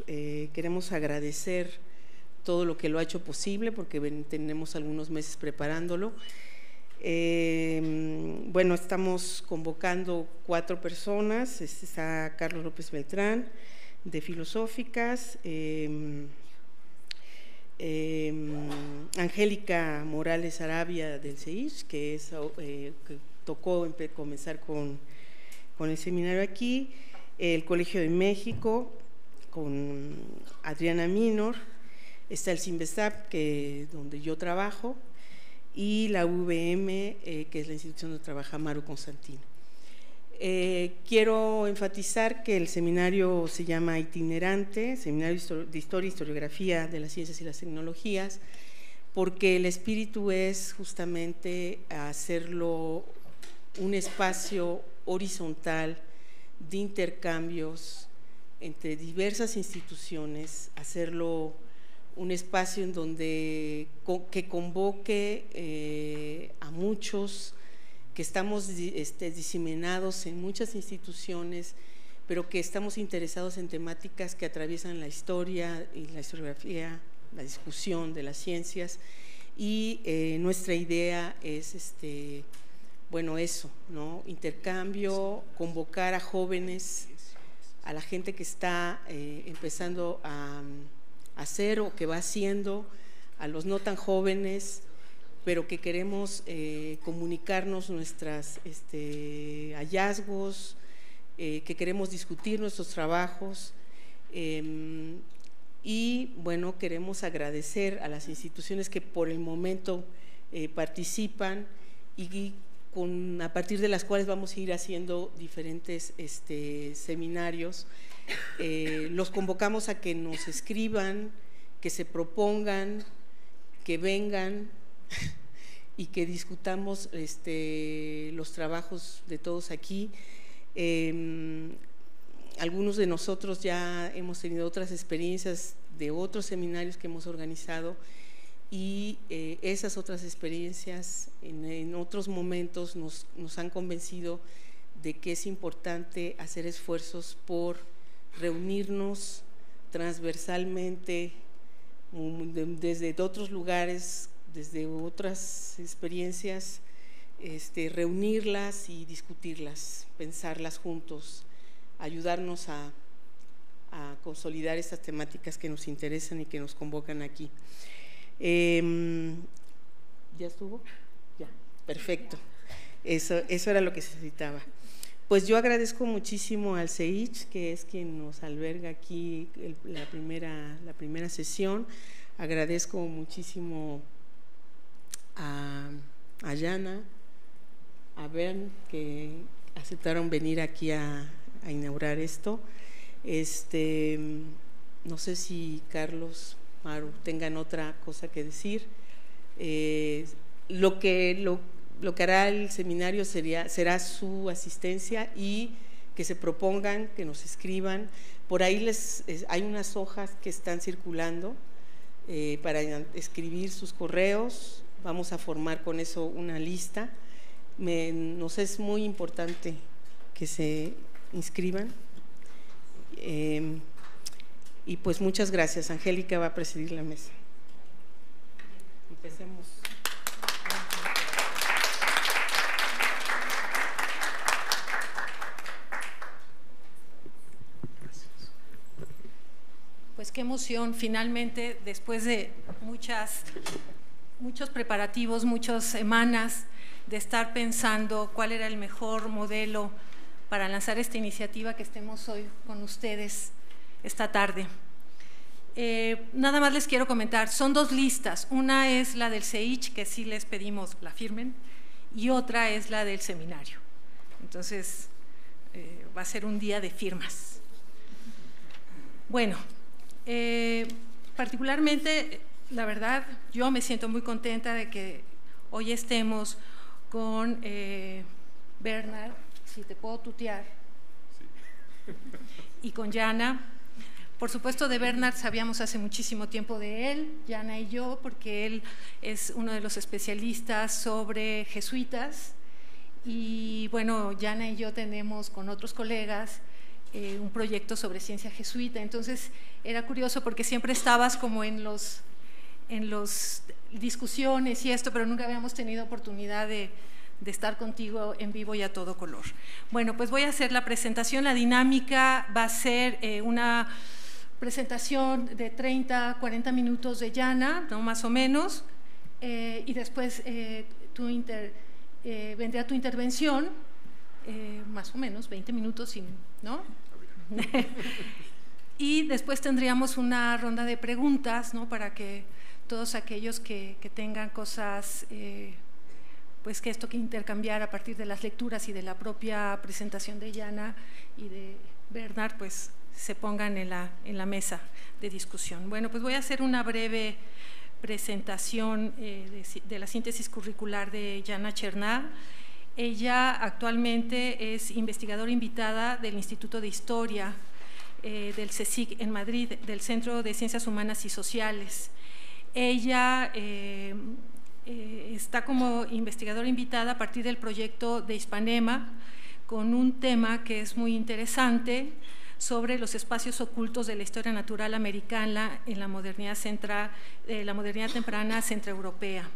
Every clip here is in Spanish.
queremos agradecer todo lo que lo ha hecho posible, porque tenemos algunos meses preparándolo. Bueno, estamos convocando 4 personas. Está Carlos López Beltrán, de Filosóficas, Angélica Morales Arabia, del CEICH, que tocó comenzar con el seminario aquí, el Colegio de México, con Adriana Minor, está el CIMBESTAP, donde yo trabajo, y la UVM, que es la institución donde trabaja Maru Constantino. Quiero enfatizar que el seminario se llama Itinerante, Seminario de Historia e Historiografía de las Ciencias y las Tecnologías, porque el espíritu es justamente hacerlo un espacio horizontal de intercambios entre diversas instituciones, hacerlo un espacio en donde que convoque a muchos, que estamos diseminados en muchas instituciones, pero que estamos interesados en temáticas que atraviesan la historia y la historiografía, la discusión de las ciencias, y nuestra idea es bueno, eso, ¿no? Intercambio, convocar a jóvenes, a la gente que está empezando a hacer o que va haciendo, a los no tan jóvenes, pero que queremos comunicarnos nuestros hallazgos, que queremos discutir nuestros trabajos, y bueno, queremos agradecer a las instituciones que por el momento participan y a partir de las cuales vamos a ir haciendo diferentes seminarios. Los convocamos a que nos escriban, que se propongan, que vengan y que discutamos los trabajos de todos aquí. Algunos de nosotros ya hemos tenido otras experiencias de otros seminarios que hemos organizado, y esas otras experiencias en otros momentos nos han convencido de que es importante hacer esfuerzos por reunirnos transversalmente desde otros lugares, desde otras experiencias, reunirlas y discutirlas, pensarlas juntos, ayudarnos a consolidar estas temáticas que nos interesan y que nos convocan aquí. ¿Ya estuvo? Ya, perfecto. Eso era lo que se necesitaba. Pues yo agradezco muchísimo al CEICH, que es quien nos alberga aquí la primera sesión. Agradezco muchísimo a Yana, a Bern, que aceptaron venir aquí a inaugurar esto. No sé si Carlos, Maru, tengan otra cosa que decir. Lo que hará el seminario será su asistencia, y que se propongan, que nos escriban. Por ahí hay unas hojas que están circulando para escribir sus correos. Vamos a formar con eso una lista. Nos es muy importante que se inscriban. Y pues muchas gracias. Angélica va a presidir la mesa. Empecemos. Pues qué emoción, finalmente, después de muchos preparativos, muchas semanas de estar pensando cuál era el mejor modelo para lanzar esta iniciativa, que estemos hoy con ustedes esta tarde. Nada más les quiero comentar, son 2 listas, una es la del CEICH, que sí les pedimos la firmen, y otra es la del seminario. Entonces, va a ser un día de firmas. Bueno, particularmente, la verdad, yo me siento muy contenta de que hoy estemos con Bernard, si te puedo tutear, sí. Y con Yana. Por supuesto, de Bernard sabíamos hace muchísimo tiempo de él, Yana y yo, porque él es uno de los especialistas sobre jesuitas, y bueno, Yana y yo tenemos con otros colegas un proyecto sobre ciencia jesuita. Entonces era curioso porque siempre estabas como en los discusiones y esto, pero nunca habíamos tenido oportunidad de estar contigo en vivo y a todo color. Bueno, pues voy a hacer la presentación. La dinámica va a ser una presentación de 30, 40 minutos de Yana, ¿no? Más o menos, y después vendrá tu intervención, más o menos 20 minutos, ¿no? Y después tendríamos una ronda de preguntas, ¿no? Para que todos aquellos que tengan cosas, pues que esto que intercambiar a partir de las lecturas y de la propia presentación de Yana y de Bernard, pues se pongan en la mesa de discusión. Bueno, pues voy a hacer una breve presentación de la síntesis curricular de Yana Cherná. Ella actualmente es investigadora invitada del Instituto de Historia del CSIC en Madrid, del Centro de Ciencias Humanas y Sociales. Ella está como investigadora invitada a partir del proyecto de Hispanema, con un tema que es muy interesante sobre los espacios ocultos de la historia natural americana en la modernidad temprana centroeuropea.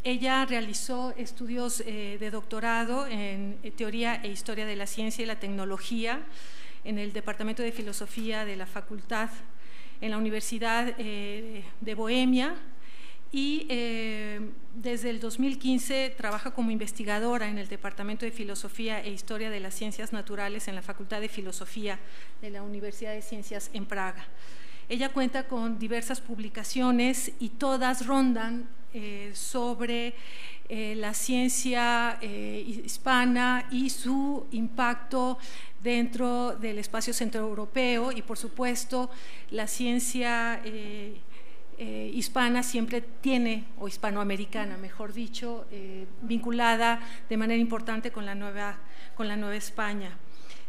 Ella realizó estudios de doctorado en Teoría e Historia de la Ciencia y la Tecnología en el Departamento de Filosofía de la Facultad en la Universidad de Bohemia, y desde el 2015 trabaja como investigadora en el Departamento de Filosofía e Historia de las Ciencias Naturales en la Facultad de Filosofía de la Universidad de Ciencias en Praga. Ella cuenta con diversas publicaciones y todas rondan sobre la ciencia hispana y su impacto dentro del espacio centroeuropeo, y por supuesto la ciencia hispana siempre tiene, o hispanoamericana mejor dicho, vinculada de manera importante con la Nueva España.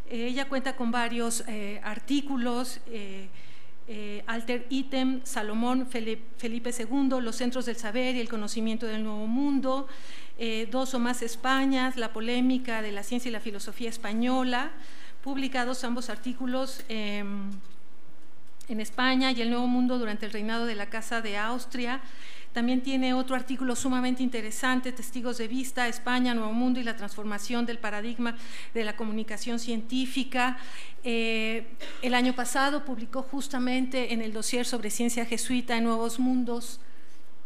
Ella cuenta con varios artículos, Alter Item, Salomón, Felipe II, Los Centros del Saber y el Conocimiento del Nuevo Mundo, Dos o más Españas, La polémica de la ciencia y la filosofía española, publicados ambos artículos en España y el Nuevo Mundo durante el reinado de la Casa de Austria. También tiene otro artículo sumamente interesante, Testigos de Vista, España, Nuevo Mundo y la transformación del paradigma de la comunicación científica. El año pasado publicó justamente en el dossier sobre ciencia jesuita en Nuevos Mundos,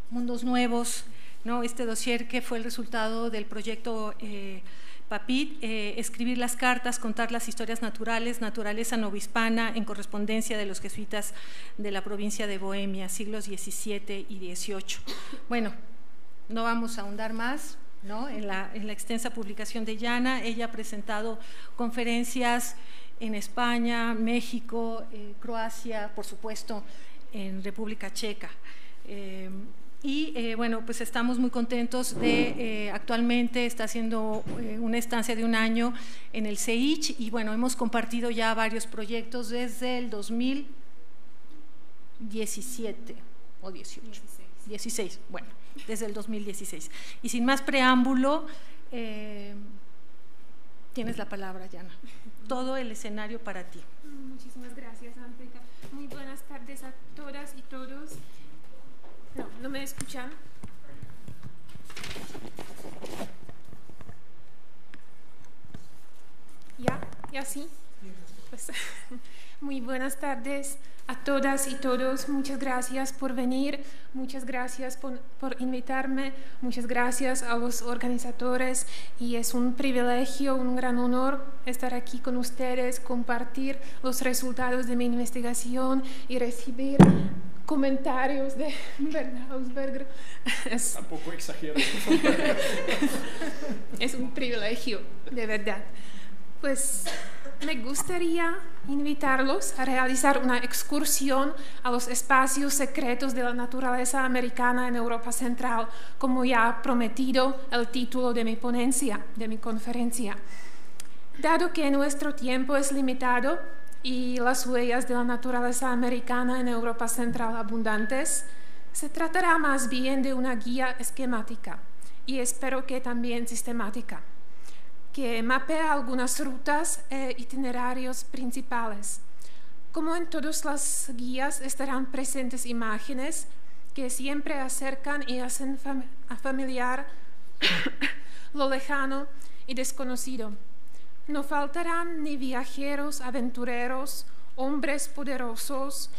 Mundos Nuevos, ¿no? Este dossier que fue el resultado del proyecto Papit, escribir las cartas, contar las historias naturales, naturaleza novohispana en correspondencia de los jesuitas de la provincia de Bohemia, siglos XVII y XVIII. Bueno, no vamos a ahondar más, ¿no? En la extensa publicación de Yana. Ella ha presentado conferencias en España, México, Croacia, por supuesto, en República Checa. Bueno, pues estamos muy contentos de, actualmente está haciendo una estancia de un año en el CEICH, y bueno, hemos compartido ya varios proyectos desde el 2017 o 18, 16, bueno, desde el 2016. Y sin más preámbulo, tienes la palabra, Yana. Todo el escenario para ti. Muchísimas gracias, África. Muy buenas tardes a todas y todos. ¿No me escuchan? ¿Ya sí? Pues, muy buenas tardes a todas y todos. Muchas gracias por venir, muchas gracias por invitarme, muchas gracias a los organizadores, y es un privilegio, un gran honor estar aquí con ustedes, compartir los resultados de mi investigación y recibir comentarios de Bernard Hausberger. Tampoco exagero. Es un privilegio, de verdad. Pues me gustaría invitarlos a realizar una excursión a los espacios secretos de la naturaleza americana en Europa Central, como ya ha prometido el título de mi ponencia, de mi conferencia. Dado que nuestro tiempo es limitado y las huellas de la naturaleza americana en Europa Central abundantes, se tratará más bien de una guía esquemática y espero que también sistemática. que mapea algunas rutas e itinerarios principales. Como en todas las guías estarán presentes imágenes que siempre acercan y hacen familiar lo lejano y desconocido. No faltarán ni viajeros, aventureros, hombres poderosos,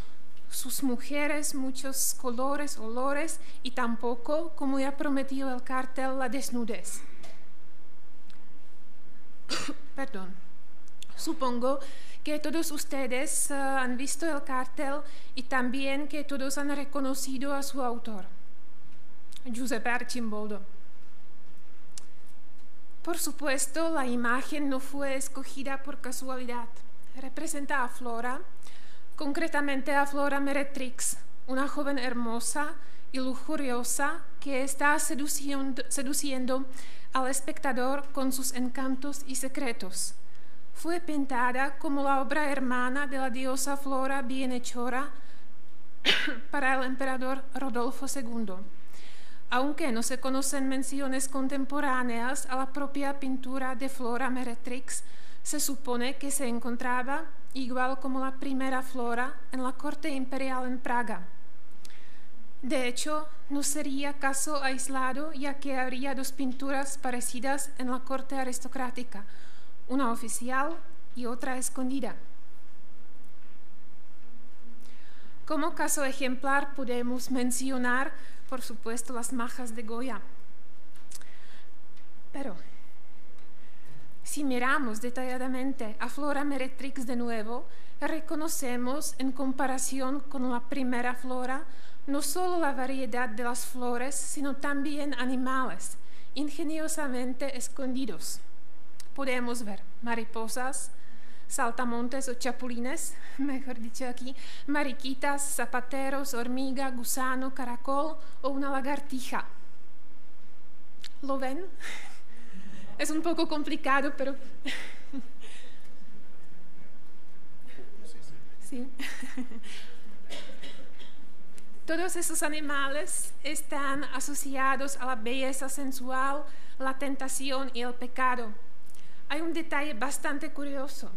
sus mujeres, muchos colores, olores y tampoco, como ya prometió el cartel, la desnudez. Perdón. Supongo que todos ustedes han visto el cartel y también que todos han reconocido a su autor, Giuseppe Arcimboldo. Por supuesto, la imagen no fue escogida por casualidad. Representa a Flora, concretamente a Flora Meretrix, una joven hermosa y lujuriosa que está seduciendo al espectador con sus encantos y secretos. Fue pintada como la obra hermana de la diosa Flora bienhechora para el emperador Rodolfo II. Aunque no se conocen menciones contemporáneas a la propia pintura de Flora Meretrix, se supone que se encontraba, igual como la primera Flora, en la corte imperial en Praga. De hecho, no sería caso aislado, ya que habría dos pinturas parecidas en la corte aristocrática, una oficial y otra escondida. Como caso ejemplar podemos mencionar, por supuesto, las majas de Goya. Pero, si miramos detalladamente a Flora Meretrix de nuevo, reconocemos en comparación con la primera Flora no solo la variedad de las flores, sino también animales, ingeniosamente escondidos. Podemos ver mariposas, saltamontes o chapulines, mejor dicho aquí, mariquitas, zapateros, hormiga, gusano, caracol o una lagartija. ¿Lo ven? Es un poco complicado, pero... sí. Todos esos animales están asociados a la belleza sensual, la tentación y el pecado. Hay un detalle bastante curioso.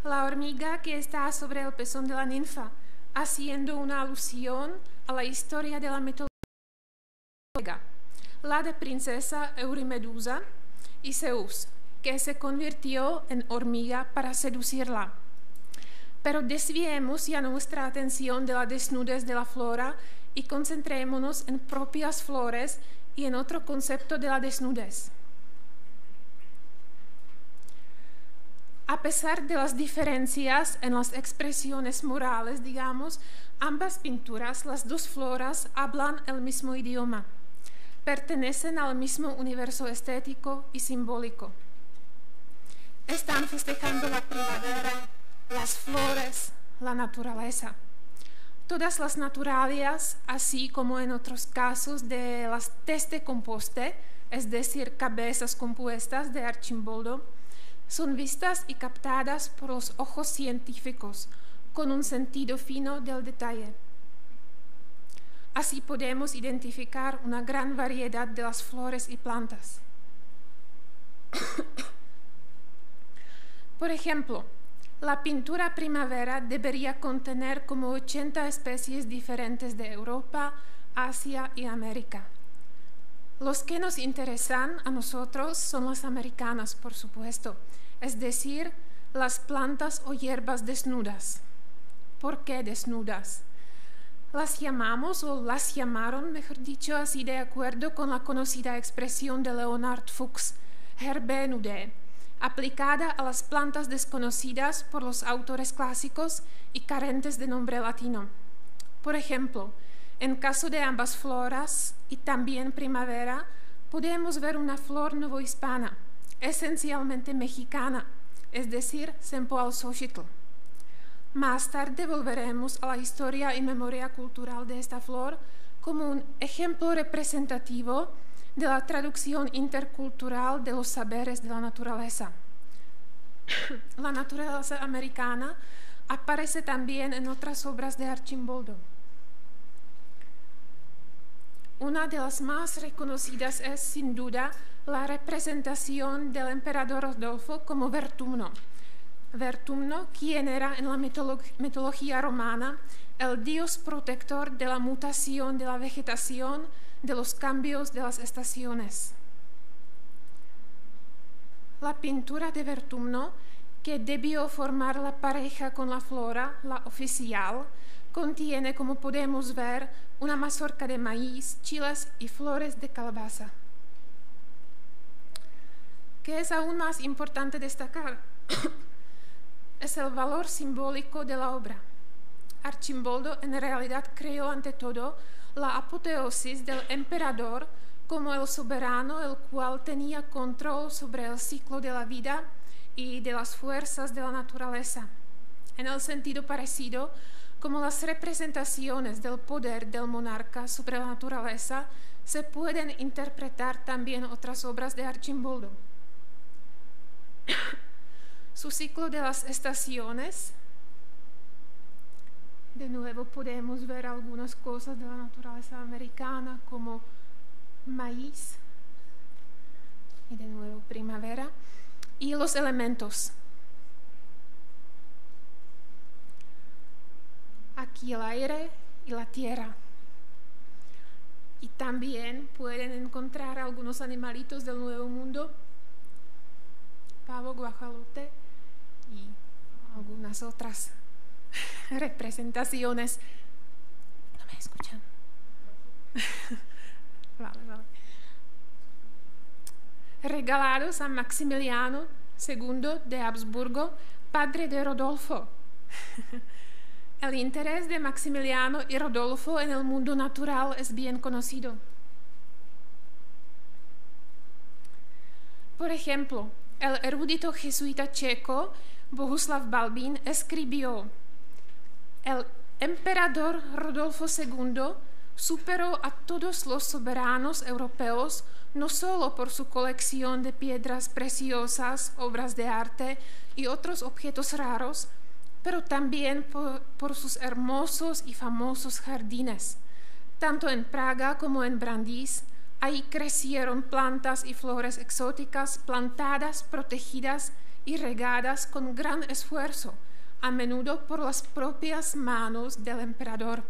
La hormiga que está sobre el pezón de la ninfa, haciendo una alusión a la historia de la mitología griega, la de princesa Eurimedusa y Zeus, que se convirtió en hormiga para seducirla. Pero desviemos ya nuestra atención de la desnudez de la flora y concentrémonos en propias flores y en otro concepto de la desnudez. A pesar de las diferencias en las expresiones morales, digamos, ambas pinturas, las dos floras, hablan el mismo idioma. Pertenecen al mismo universo estético y simbólico. Están festejando la primavera, las flores, la naturaleza. Todas las naturalias, así como en otros casos de las teste composte, es decir, cabezas compuestas de Arcimboldo, son vistas y captadas por los ojos científicos, con un sentido fino del detalle. Así podemos identificar una gran variedad de las flores y plantas. Por ejemplo, la pintura Primavera debería contener como 80 especies diferentes de Europa, Asia y América. Los que nos interesan a nosotros son las americanas, por supuesto, es decir, las plantas o hierbas desnudas. ¿Por qué desnudas? Las llamamos, o las llamaron, mejor dicho, así de acuerdo con la conocida expresión de Leonard Fuchs, herbae nudae, aplicada a las plantas desconocidas por los autores clásicos y carentes de nombre latino. Por ejemplo, en caso de ambas floras y también primavera, podemos ver una flor novohispana, esencialmente mexicana, es decir, Sempoalxochitl. Más tarde volveremos a la historia y memoria cultural de esta flor como un ejemplo representativo de la traducción intercultural de los saberes de la naturaleza. La naturaleza americana aparece también en otras obras de Arcimboldo. Una de las más reconocidas es, sin duda, la representación del emperador Rodolfo como Vertumno. Vertumno, quien era en la mitología romana el dios protector de la mutación de la vegetación, de los cambios de las estaciones. La pintura de Vertumno, que debió formar la pareja con la flora, la oficial, contiene, como podemos ver, una mazorca de maíz, chiles y flores de calabaza. ¿Qué es aún más importante destacar? Es el valor simbólico de la obra. Arcimboldo en realidad creó ante todo la apoteosis del emperador como el soberano el cual tenía control sobre el ciclo de la vida y de las fuerzas de la naturaleza. En el sentido parecido, como las representaciones del poder del monarca sobre la naturaleza, se pueden interpretar también otras obras de Arcimboldo. Su ciclo de las estaciones, de nuevo podemos ver algunas cosas de la naturaleza americana como maíz, y de nuevo primavera, y los elementos. Aquí el aire y la tierra. Y también pueden encontrar algunos animalitos del Nuevo Mundo, pavo, guajolote y algunas otras representaciones. ¿No me escuchan? Vale. Regalados a Maximiliano II de Habsburgo, padre de Rodolfo. El interés de Maximiliano y Rodolfo en el mundo natural es bien conocido. Por ejemplo, el erudito jesuita checo Bohuslav Balbín escribió: el emperador Rodolfo II superó a todos los soberanos europeos no solo por su colección de piedras preciosas, obras de arte y otros objetos raros, pero también por sus hermosos y famosos jardines. Tanto en Praga como en Brandýs, ahí crecieron plantas y flores exóticas plantadas, protegidas y regadas con gran esfuerzo, a menudo por las propias manos del emperador.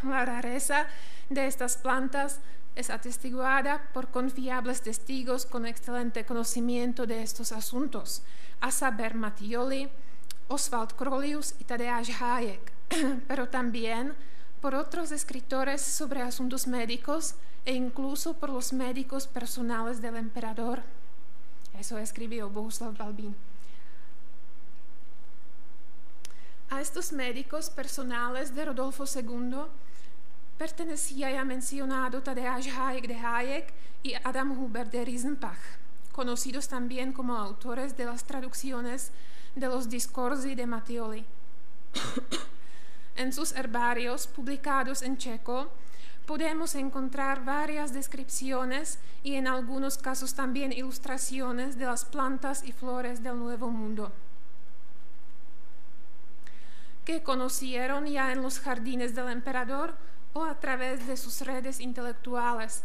La rareza de estas plantas es atestiguada por confiables testigos con excelente conocimiento de estos asuntos, a saber Mattioli, Oswald Crolius y Tadeusz Hayek, pero también por otros escritores sobre asuntos médicos e incluso por los médicos personales del emperador. Eso escribió Bohuslav Balbín. A estos médicos personales de Rodolfo II pertenecía ya mencionado Tadeusz Hayek de Hayek y Adam Huber de Riesenbach, conocidos también como autores de las traducciones de los Discorsi de Mattioli. En sus herbarios, publicados en checo, podemos encontrar varias descripciones y en algunos casos también ilustraciones de las plantas y flores del Nuevo Mundo, que conocieron ya en los jardines del emperador o a través de sus redes intelectuales,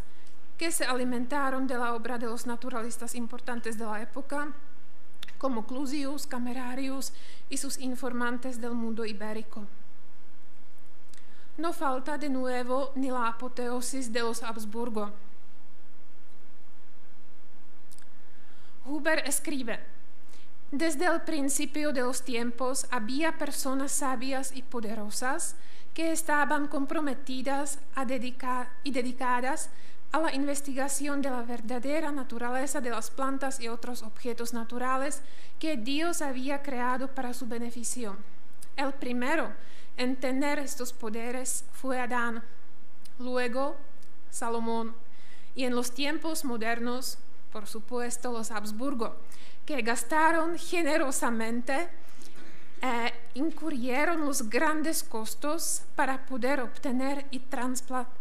que se alimentaron de la obra de los naturalistas importantes de la época, como Clusius, Camerarius y sus informantes del mundo ibérico. No falta de nuevo ni la apoteosis de los Habsburgo. Huber escribe: desde el principio de los tiempos había personas sabias y poderosas que estaban comprometidas y dedicadas a la investigación de la verdadera naturaleza de las plantas y otros objetos naturales que Dios había creado para su beneficio. El primero en tener estos poderes fue Adán, luego Salomón, y en los tiempos modernos, por supuesto, los Habsburgo, que gastaron generosamente, incurrieron los grandes costos para poder obtener y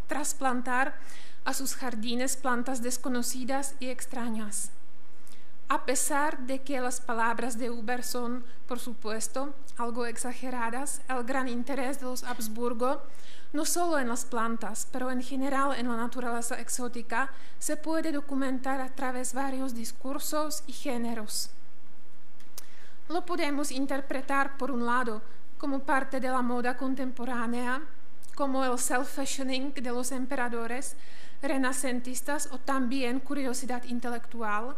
trasplantar a sus jardines plantas desconocidas y extrañas. A pesar de que las palabras de Huber son, por supuesto, algo exageradas, el gran interés de los Habsburgo, no solo en las plantas, pero en general en la naturaleza exótica, se puede documentar a través de varios discursos y géneros. Lo podemos interpretar, por un lado, como parte de la moda contemporánea, como el self-fashioning de los emperadores renacentistas o también curiosidad intelectual,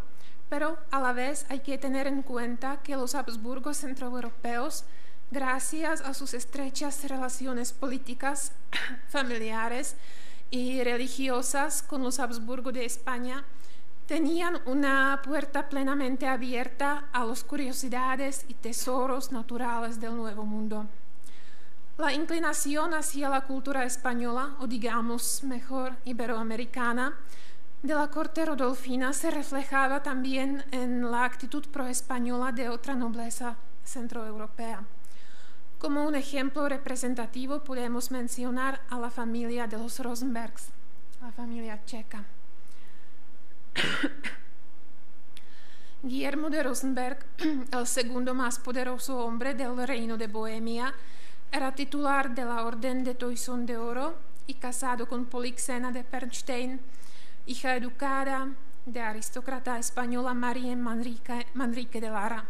pero a la vez hay que tener en cuenta que los Habsburgos centroeuropeos, gracias a sus estrechas relaciones políticas, familiares y religiosas con los Habsburgo de España, tenían una puerta plenamente abierta a las curiosidades y tesoros naturales del Nuevo Mundo. La inclinación hacia la cultura española, o digamos mejor iberoamericana, de la corte rodolfina se reflejaba también en la actitud pro-española de otra nobleza centroeuropea. Como un ejemplo representativo podemos mencionar a la familia de los Rosenbergs, la familia checa. Guillermo de Rosenberg, el segundo más poderoso hombre del reino de Bohemia, era titular de la Orden de Toisón de Oro y casado con Polixena de Pernstein, hija educada de aristócrata española María Manrique de Lara.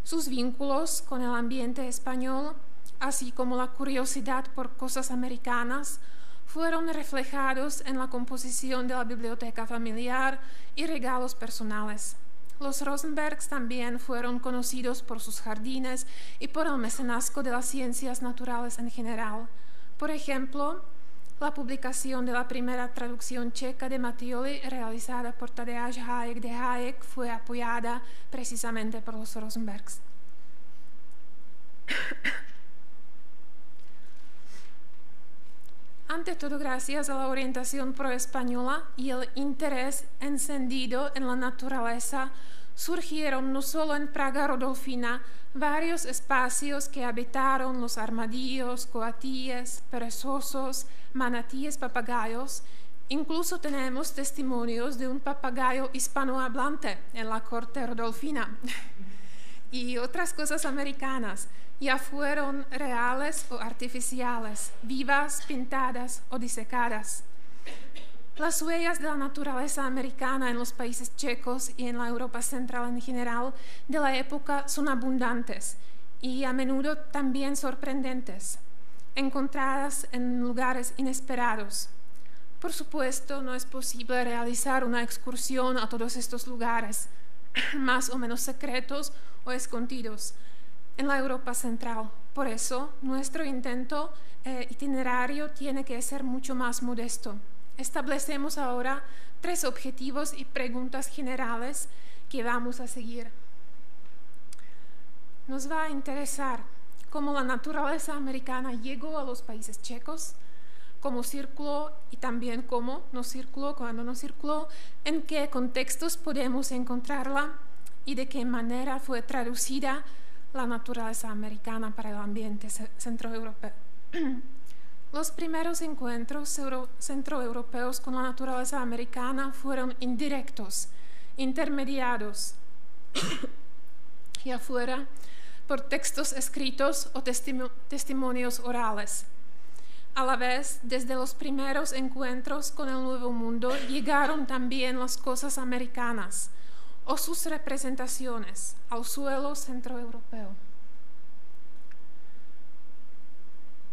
Sus vínculos con el ambiente español, así como la curiosidad por cosas americanas, fueron reflejados en la composición de la biblioteca familiar y regalos personales. Los Rosenbergs también fueron conocidos por sus jardines y por el mecenazgo de las ciencias naturales en general. Por ejemplo, la publicación de la primera traducción checa de Mattioli, realizada por Tadeusz Hayek de Hayek, fue apoyada precisamente por los Rosenbergs. Ante todo, gracias a la orientación pro-española y el interés encendido en la naturaleza, surgieron no solo en Praga rodolfina varios espacios que habitaron los armadillos, coatíes, perezosos, manatíes, papagayos. Incluso tenemos testimonios de un papagayo hispanohablante en la corte rodolfina. Y otras cosas americanas, ya fueron reales o artificiales, vivas, pintadas o disecadas. Las huellas de la naturaleza americana en los países checos y en la Europa central en general de la época son abundantes y a menudo también sorprendentes, encontradas en lugares inesperados. Por supuesto, no es posible realizar una excursión a todos estos lugares, más o menos secretos o escondidos, en la Europa central. Por eso, nuestro intento itinerario tiene que ser mucho más modesto. Establecemos ahora 3 objetivos y preguntas generales que vamos a seguir. Nos va a interesar cómo la naturaleza americana llegó a los países checos, cómo circuló y también cómo no circuló, cuando no circuló, en qué contextos podemos encontrarla y de qué manera fue traducida la naturaleza americana para el ambiente centroeuropeo. Los primeros encuentros centroeuropeos con la naturaleza americana fueron indirectos, intermediados, ya fuera por textos escritos o testimonios orales. A la vez, desde los primeros encuentros con el Nuevo Mundo llegaron también las cosas americanas o sus representaciones al suelo centroeuropeo.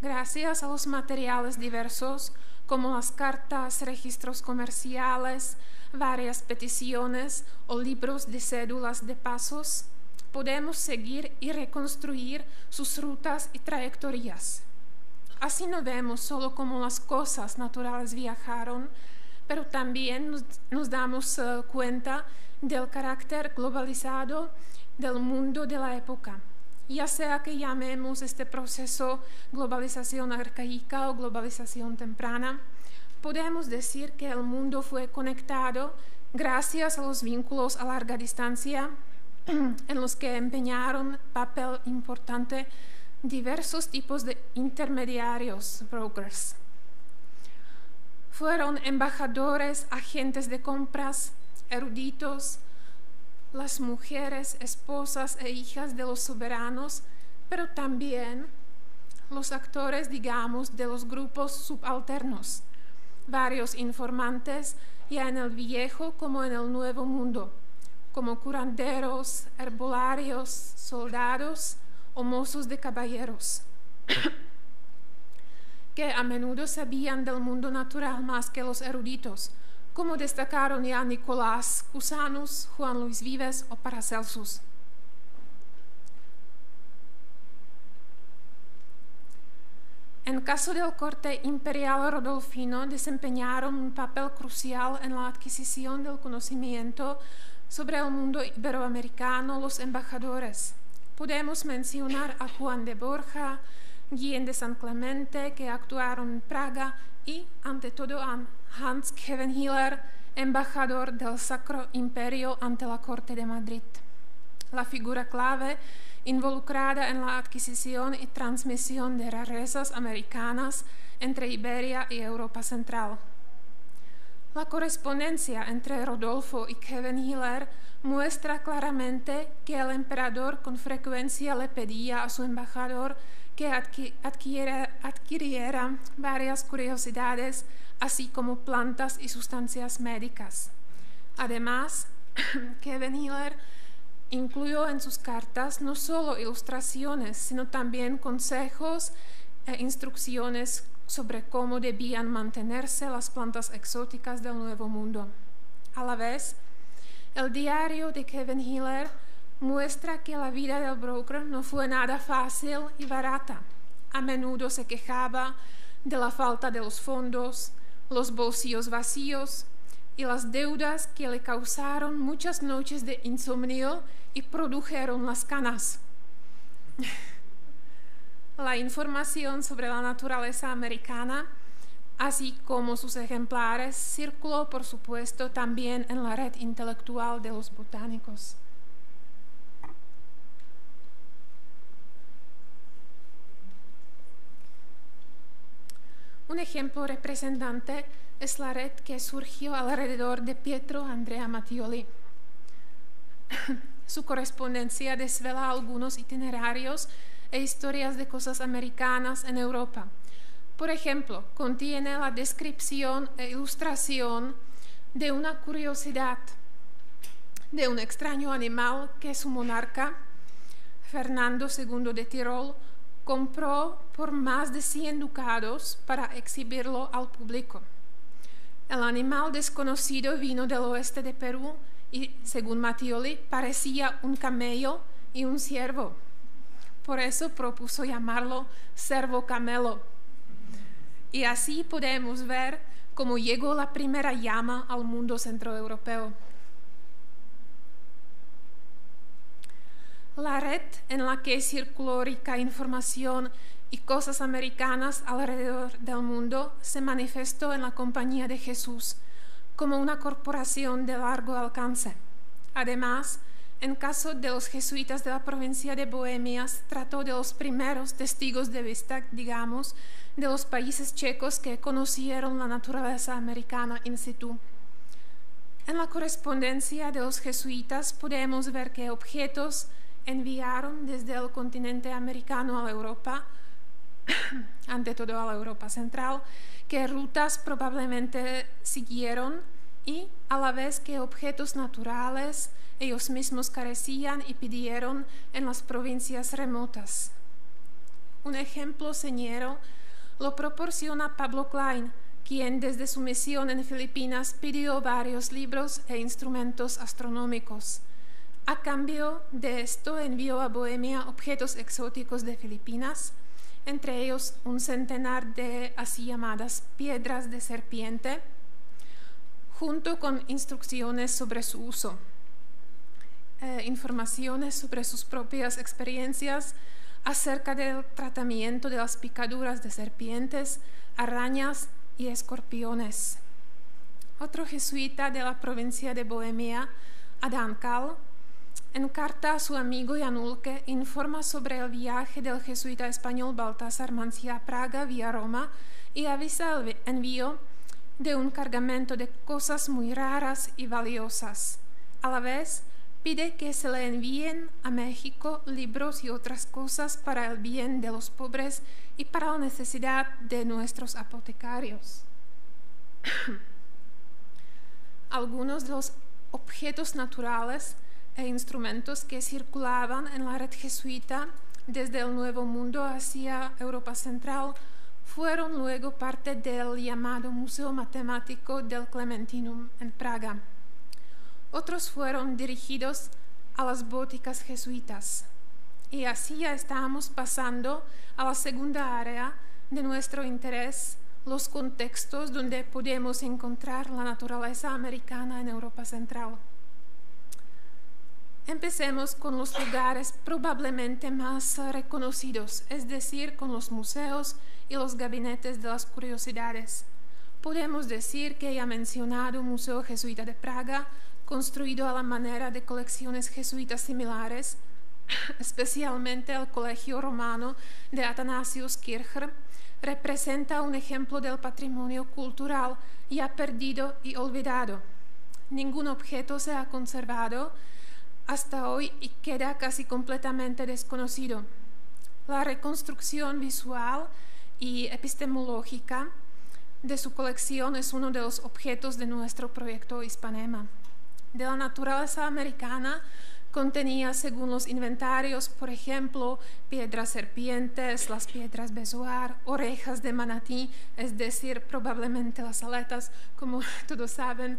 Gracias a los materiales diversos, como las cartas, registros comerciales, varias peticiones o libros de cédulas de pasos, podemos seguir y reconstruir sus rutas y trayectorias. Así no vemos solo cómo las cosas naturales viajaron, pero también nos damos cuenta del carácter globalizado del mundo de la época. Ya sea que llamemos este proceso globalización arcaica o globalización temprana, podemos decir que el mundo fue conectado gracias a los vínculos a larga distancia en los que empeñaron papel importante diversos tipos de intermediarios, brokers. Fueron embajadores, agentes de compras, eruditos, las mujeres, esposas e hijas de los soberanos, pero también los actores, digamos, de los grupos subalternos, varios informantes ya en el viejo como en el nuevo mundo, como curanderos, herbolarios, soldados o mozos de caballeros, que a menudo sabían del mundo natural más que los eruditos, como destacaron ya Nicolás Cusanus, Juan Luis Vives o Paracelsus. En caso del corte imperial rodolfino, desempeñaron un papel crucial en la adquisición del conocimiento sobre el mundo iberoamericano los embajadores. Podemos mencionar a Juan de Borja, Guillén de San Clemente, que actuaron en Praga, y, ante todo, a Hans Khevenhiller, embajador del Sacro Imperio ante la Corte de Madrid. La figura clave involucrada en la adquisición y transmisión de rarezas americanas entre Iberia y Europa Central. La correspondencia entre Rodolfo y Khevenhiller muestra claramente que el emperador con frecuencia le pedía a su embajador que adquiriera varias curiosidades, así como plantas y sustancias médicas. Además, Khevenhiller incluyó en sus cartas no solo ilustraciones, sino también consejos e instrucciones sobre cómo debían mantenerse las plantas exóticas del Nuevo Mundo. A la vez, el diario de Khevenhiller muestra que la vida del broker no fue nada fácil y barata. A menudo se quejaba de la falta de los fondos, los bolsillos vacíos y las deudas que le causaron muchas noches de insomnio y produjeron las canas. La información sobre la naturaleza americana, así como sus ejemplares, circuló, por supuesto, también en la red intelectual de los botánicos. Un ejemplo representante es la red que surgió alrededor de Pietro Andrea Mattioli. Su correspondencia desvela algunos itinerarios e historias de cosas americanas en Europa. Por ejemplo, contiene la descripción e ilustración de una curiosidad de un extraño animal que su monarca, Fernando II de Tirol, compró por más de 100 ducados para exhibirlo al público. El animal desconocido vino del oeste de Perú y, según Mattioli, parecía un camello y un ciervo. Por eso propuso llamarlo cervo camelo. Y así podemos ver cómo llegó la primera llama al mundo centroeuropeo. La red en la que circuló rica información y cosas americanas alrededor del mundo se manifestó en la Compañía de Jesús como una corporación de largo alcance. Además, en caso de los jesuitas de la provincia de Bohemia, trató de los primeros testigos de vista, digamos, de los países checos que conocieron la naturaleza americana in situ. En la correspondencia de los jesuitas podemos ver que objetos enviaron desde el continente americano a la Europa, ante todo a la Europa Central, que rutas probablemente siguieron y a la vez que objetos naturales ellos mismos carecían y pidieron en las provincias remotas. Un ejemplo señero lo proporciona Pablo Klein, quien desde su misión en Filipinas pidió varios libros e instrumentos astronómicos. A cambio de esto envió a Bohemia objetos exóticos de Filipinas, entre ellos un centenar de así llamadas piedras de serpiente, junto con instrucciones sobre su uso, informaciones sobre sus propias experiencias acerca del tratamiento de las picaduras de serpientes, arañas y escorpiones. Otro jesuita de la provincia de Bohemia, Adán Cal, en carta a su amigo Janulke, informa sobre el viaje del jesuita español Baltasar Mancía a Praga vía Roma y avisa el envío de un cargamento de cosas muy raras y valiosas. A la vez, pide que se le envíen a México libros y otras cosas para el bien de los pobres y para la necesidad de nuestros apotecarios. Algunos de los objetos naturales e instrumentos que circulaban en la red jesuita desde el Nuevo Mundo hacia Europa Central fueron luego parte del llamado Museo Matemático del Clementinum en Praga. Otros fueron dirigidos a las boticas jesuitas. Y así ya estamos pasando a la segunda área de nuestro interés, los contextos donde podemos encontrar la naturaleza americana en Europa Central. Empecemos con los lugares probablemente más reconocidos, es decir, con los museos y los gabinetes de las curiosidades. Podemos decir que ya mencionado Museo Jesuita de Praga, construido a la manera de colecciones jesuitas similares, especialmente el Colegio Romano de Athanasius Kircher, representa un ejemplo del patrimonio cultural ya perdido y olvidado. Ningún objeto se ha conservado hasta hoy y queda casi completamente desconocido. La reconstrucción visual y epistemológica de su colección es uno de los objetos de nuestro proyecto Hispanema. De la naturaleza americana contenía, según los inventarios, por ejemplo, piedras serpientes, las piedras bezoar, orejas de manatí, es decir, probablemente las aletas. Como todos saben,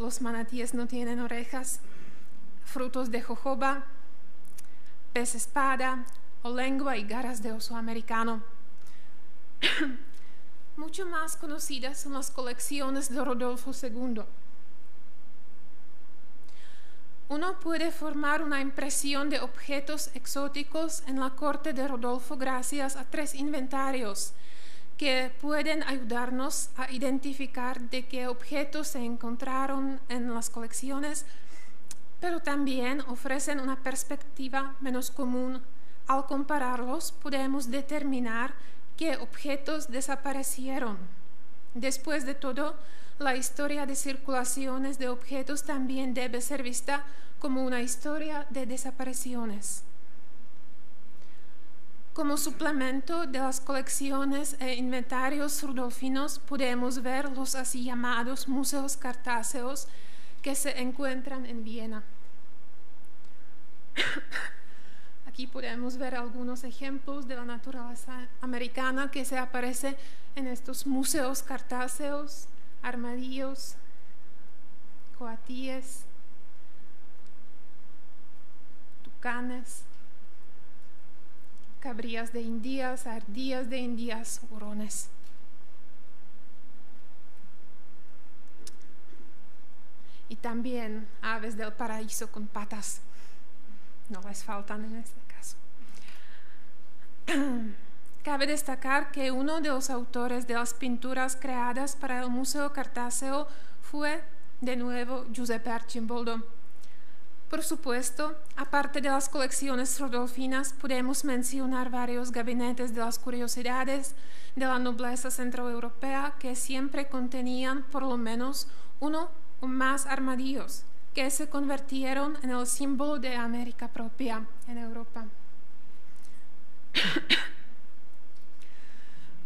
los manatíes no tienen orejas. Frutos de jojoba, pez espada, o lengua y garras de oso americano. Mucho más conocidas son las colecciones de Rodolfo II. Uno puede formar una impresión de objetos exóticos en la corte de Rodolfo gracias a 3 inventarios que pueden ayudarnos a identificar de qué objetos se encontraron en las colecciones, pero también ofrecen una perspectiva menos común. Al compararlos, podemos determinar qué objetos desaparecieron. Después de todo, la historia de circulaciones de objetos también debe ser vista como una historia de desapariciones. Como suplemento de las colecciones e inventarios rudolfinos, podemos ver los así llamados museos cartáceos que se encuentran en Viena. Aquí podemos ver algunos ejemplos de la naturaleza americana que se aparece en estos museos cartáceos: armadillos, coatíes, tucanes, cabrías de Indias, ardillas de Indias, hurones. Y también aves del paraíso con patas. No les faltan en este caso. Cabe destacar que uno de los autores de las pinturas creadas para el Museo Cartáceo fue, de nuevo, Giuseppe Arcimboldo. Por supuesto, aparte de las colecciones rodolfinas, podemos mencionar varios gabinetes de las curiosidades de la nobleza centroeuropea que siempre contenían por lo menos uno o más armadillos, que se convirtieron en el símbolo de América propia en Europa.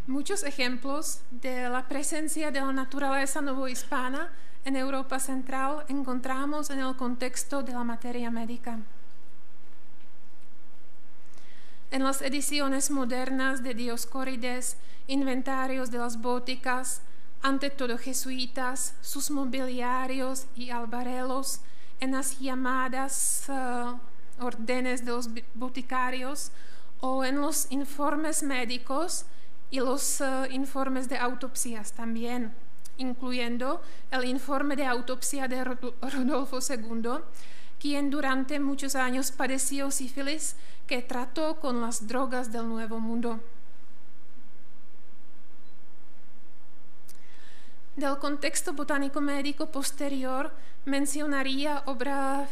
Muchos ejemplos de la presencia de la naturaleza novohispana en Europa Central encontramos en el contexto de la materia médica. En las ediciones modernas de Dioscórides, inventarios de las boticas, ante todo jesuitas, sus mobiliarios y albarelos, en las llamadas órdenes de los boticarios, o en los informes médicos y los informes de autopsias también, incluyendo el informe de autopsia de Rodolfo II, quien durante muchos años padeció sífilis que trató con las drogas del Nuevo Mundo. Del contexto botánico-médico posterior mencionaría obra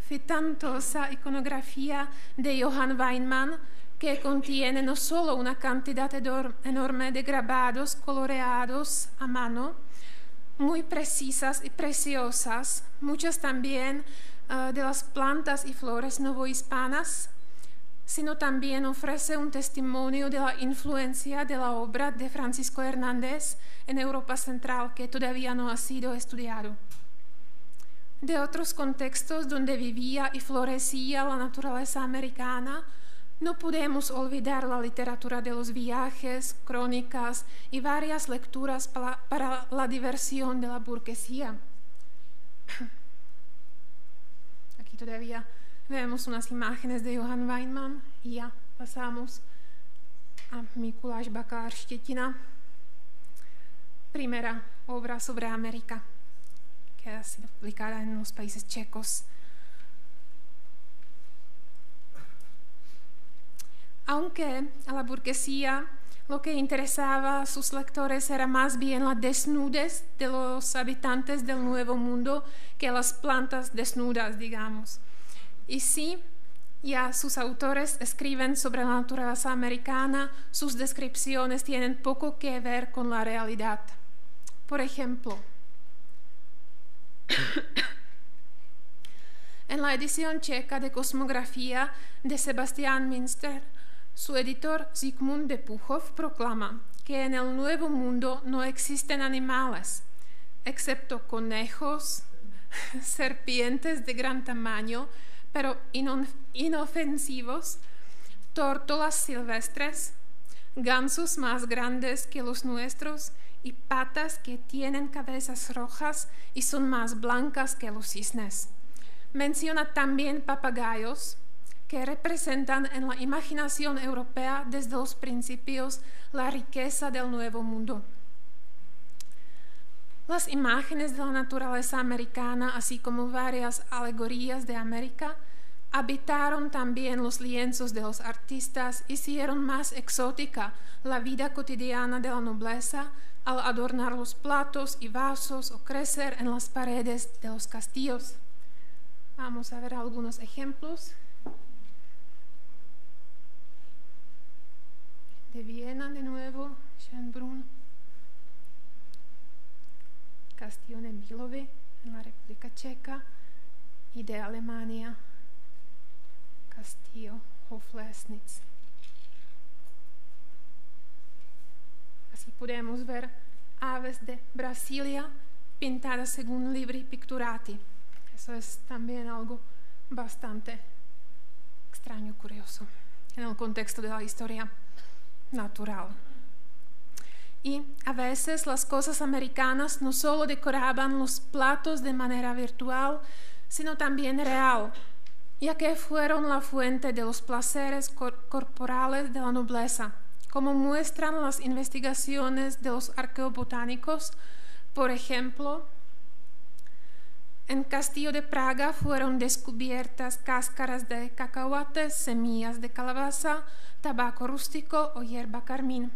fitantosa iconografía de Johann Weinmann, que contiene no solo una cantidad enorme de grabados coloreados a mano, muy precisas y preciosas, muchas también de las plantas y flores novohispanas, sino también ofrece un testimonio de la influencia de la obra de Francisco Hernández en Europa Central, que todavía no ha sido estudiado. De otros contextos donde vivía y florecía la naturaleza americana, no podemos olvidar la literatura de los viajes, crónicas y varias lecturas para la diversión de la burguesía. Aquí todavía vemos unas imágenes de Johann Weinmann y ya pasamos a Mikuláš Bakár-Štětina, primera obra sobre América, que ha sido publicada en los países checos. Aunque a la burguesía lo que interesaba a sus lectores era más bien la desnudez de los habitantes del Nuevo Mundo que las plantas desnudas, digamos. Y sí, ya sus autores escriben sobre la naturaleza americana, sus descripciones tienen poco que ver con la realidad. Por ejemplo, en la edición checa de Cosmografía de Sebastián Münster, su editor Zikmund de Puchov proclama que en el Nuevo Mundo no existen animales, excepto conejos, serpientes de gran tamaño, pero inofensivos, tórtolas silvestres, gansos más grandes que los nuestros y patas que tienen cabezas rojas y son más blancas que los cisnes. Menciona también papagayos, que representan en la imaginación europea desde los principios la riqueza del Nuevo Mundo. Las imágenes de la naturaleza americana, así como varias alegorías de América, habitaron también los lienzos de los artistas, hicieron más exótica la vida cotidiana de la nobleza al adornar los platos y vasos o crecer en las paredes de los castillos. Vamos a ver algunos ejemplos. De Viena de nuevo, Schönbrunn, Castillo de Milové en la República Checa, y de Alemania, Castillo Hoflesnitz. Así podemos ver aves de Brasilia pintadas según libri picturati. Eso es también algo bastante extraño, curioso, en el contexto de la historia natural. Y a veces las cosas americanas no solo decoraban los platos de manera virtual, sino también real, ya que fueron la fuente de los placeres corporales de la nobleza, como muestran las investigaciones de los arqueobotánicos. Por ejemplo, en Castillo de Praga fueron descubiertas cáscaras de cacahuates, semillas de calabaza, tabaco rústico o hierba carmín.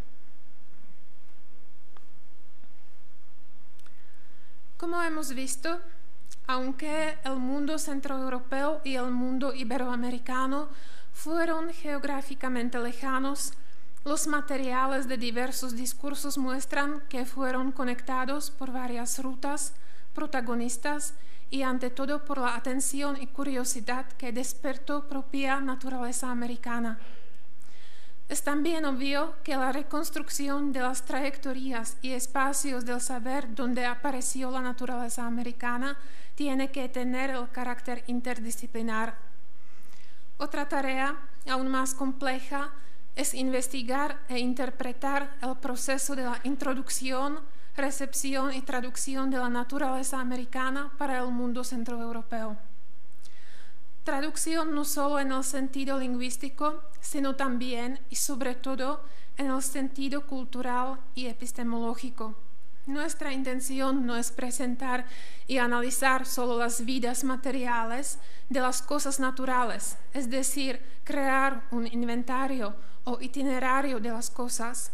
Como hemos visto, aunque el mundo centroeuropeo y el mundo iberoamericano fueron geográficamente lejanos, los materiales de diversos discursos muestran que fueron conectados por varias rutas, protagonistas y ante todo por la atención y curiosidad que despertó propia naturaleza americana. Es también obvio que la reconstrucción de las trayectorias y espacios del saber donde apareció la naturaleza americana tiene que tener el carácter interdisciplinar. Otra tarea, aún más compleja, es investigar e interpretar el proceso de la introducción, recepción y traducción de la naturaleza americana para el mundo centroeuropeo. Traducción no solo en el sentido lingüístico, sino también y sobre todo en el sentido cultural y epistemológico. Nuestra intención no es presentar y analizar solo las vidas materiales de las cosas naturales, es decir, crear un inventario o itinerario de las cosas,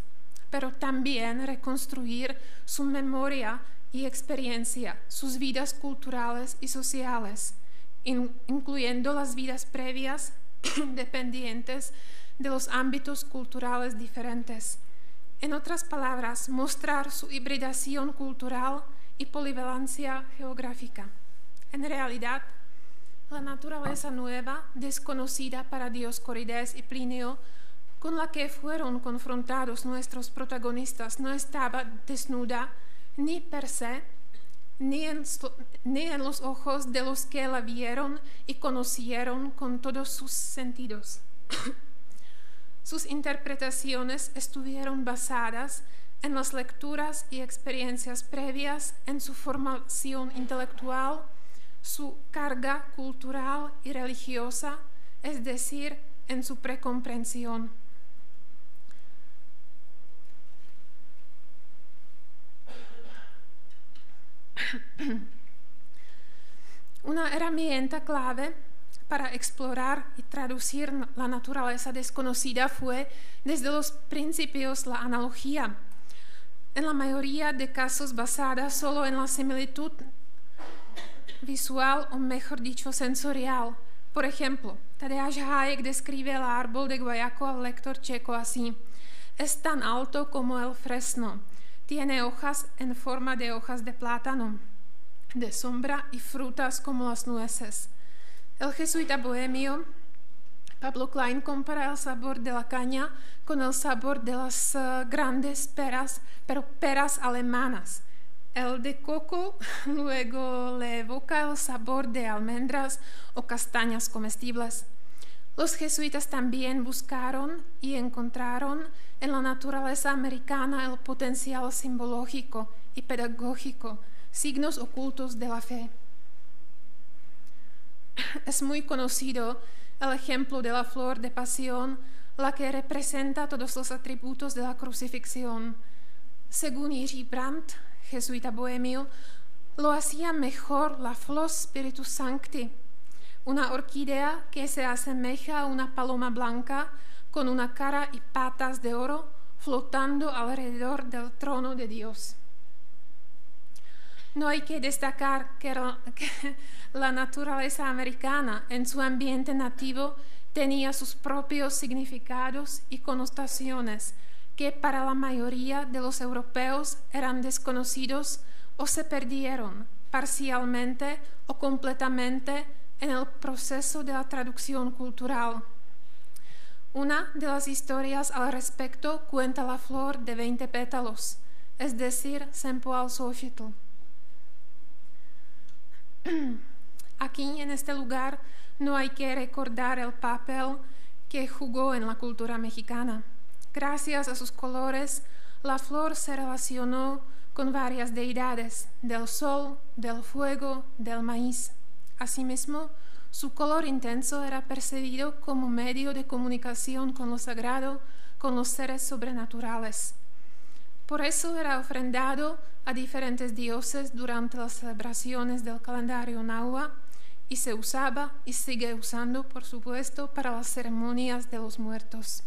pero también reconstruir su memoria y experiencia, sus vidas culturales y sociales, incluyendo las vidas previas dependientes de los ámbitos culturales diferentes. En otras palabras, mostrar su hibridación cultural y polivalencia geográfica. En realidad, la naturaleza nueva, desconocida para Dioscórides y Plinio, con la que fueron confrontados nuestros protagonistas, no estaba desnuda ni per se, ni en los ojos de los que la vieron y conocieron con todos sus sentidos. Sus interpretaciones estuvieron basadas en las lecturas y experiencias previas, en su formación intelectual, su carga cultural y religiosa, es decir, en su precomprensión. Una herramienta clave para explorar y traducir la naturaleza desconocida fue desde los principios la analogía, en la mayoría de casos basada solo en la similitud visual o mejor dicho sensorial. Por ejemplo, Tadeusz Hayek describe el árbol de guayaco al lector checo así: es tan alto como el fresno, tiene hojas en forma de hojas de plátano, de sombra y frutas como las nueces. El jesuita bohemio Pablo Klein compara el sabor de la caña con el sabor de las grandes peras, pero peras alemanas. El de coco luego le evoca el sabor de almendras o castañas comestibles. Los jesuitas también buscaron y encontraron en la naturaleza americana el potencial simbológico y pedagógico, signos ocultos de la fe. Es muy conocido el ejemplo de la flor de pasión, la que representa todos los atributos de la crucifixión. Según Jiří Brandt, jesuita bohemio, lo hacía mejor la flor Spiritus Sancti, una orquídea que se asemeja a una paloma blanca con una cara y patas de oro flotando alrededor del trono de Dios. No hay que destacar que la naturaleza americana en su ambiente nativo tenía sus propios significados y connotaciones que para la mayoría de los europeos eran desconocidos o se perdieron parcialmente o completamente en el proceso de la traducción cultural. Una de las historias al respecto cuenta la flor de 20 pétalos, es decir, Sempoalzóchitl. Aquí, en este lugar, no hay que recordar el papel que jugó en la cultura mexicana. Gracias a sus colores, la flor se relacionó con varias deidades, del sol, del fuego, del maíz. Asimismo, su color intenso era percibido como medio de comunicación con lo sagrado, con los seres sobrenaturales. Por eso era ofrendado a diferentes dioses durante las celebraciones del calendario náhuatl y se usaba y sigue usando, por supuesto, para las ceremonias de los muertos.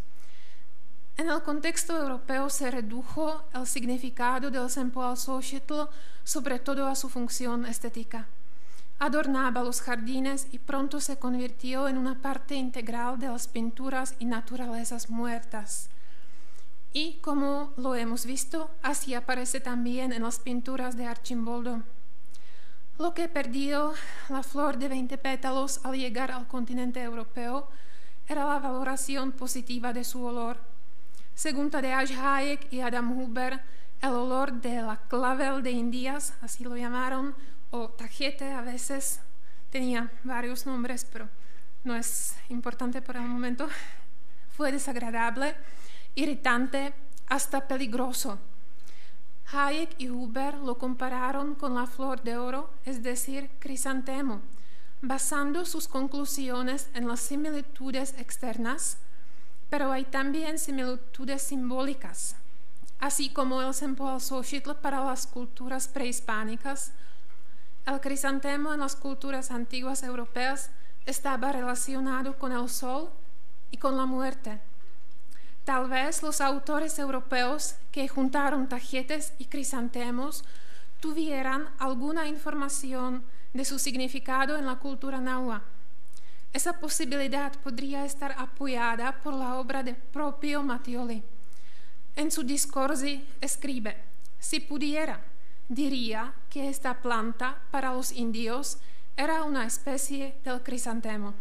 En el contexto europeo se redujo el significado del Sempoalzóchitl sobre todo a su función estética. Adornaba los jardines y pronto se convirtió en una parte integral de las pinturas y naturalezas muertas. Y, como lo hemos visto, así aparece también en las pinturas de Archimboldo. Lo que perdió la flor de 20 pétalos al llegar al continente europeo era la valoración positiva de su olor. Según Tadeusz Hayek y Adam Huber, el olor de la clavel de Indias, así lo llamaron, o tajete a veces, tenía varios nombres, pero no es importante por el momento, fue desagradable, irritante, hasta peligroso. Hayek y Huber lo compararon con la flor de oro, es decir, crisantemo, basando sus conclusiones en las similitudes externas, pero hay también similitudes simbólicas, así como el Sempoalzóchitl para las culturas prehispánicas. El crisantemo en las culturas antiguas europeas estaba relacionado con el sol y con la muerte. Tal vez los autores europeos que juntaron tajetes y crisantemos tuvieran alguna información de su significado en la cultura náhuatl. Esa posibilidad podría estar apoyada por la obra de propio Mattioli. En su Discorsi escribe: si pudiera, diría que esta planta para los indios Era una especie del crisantemo.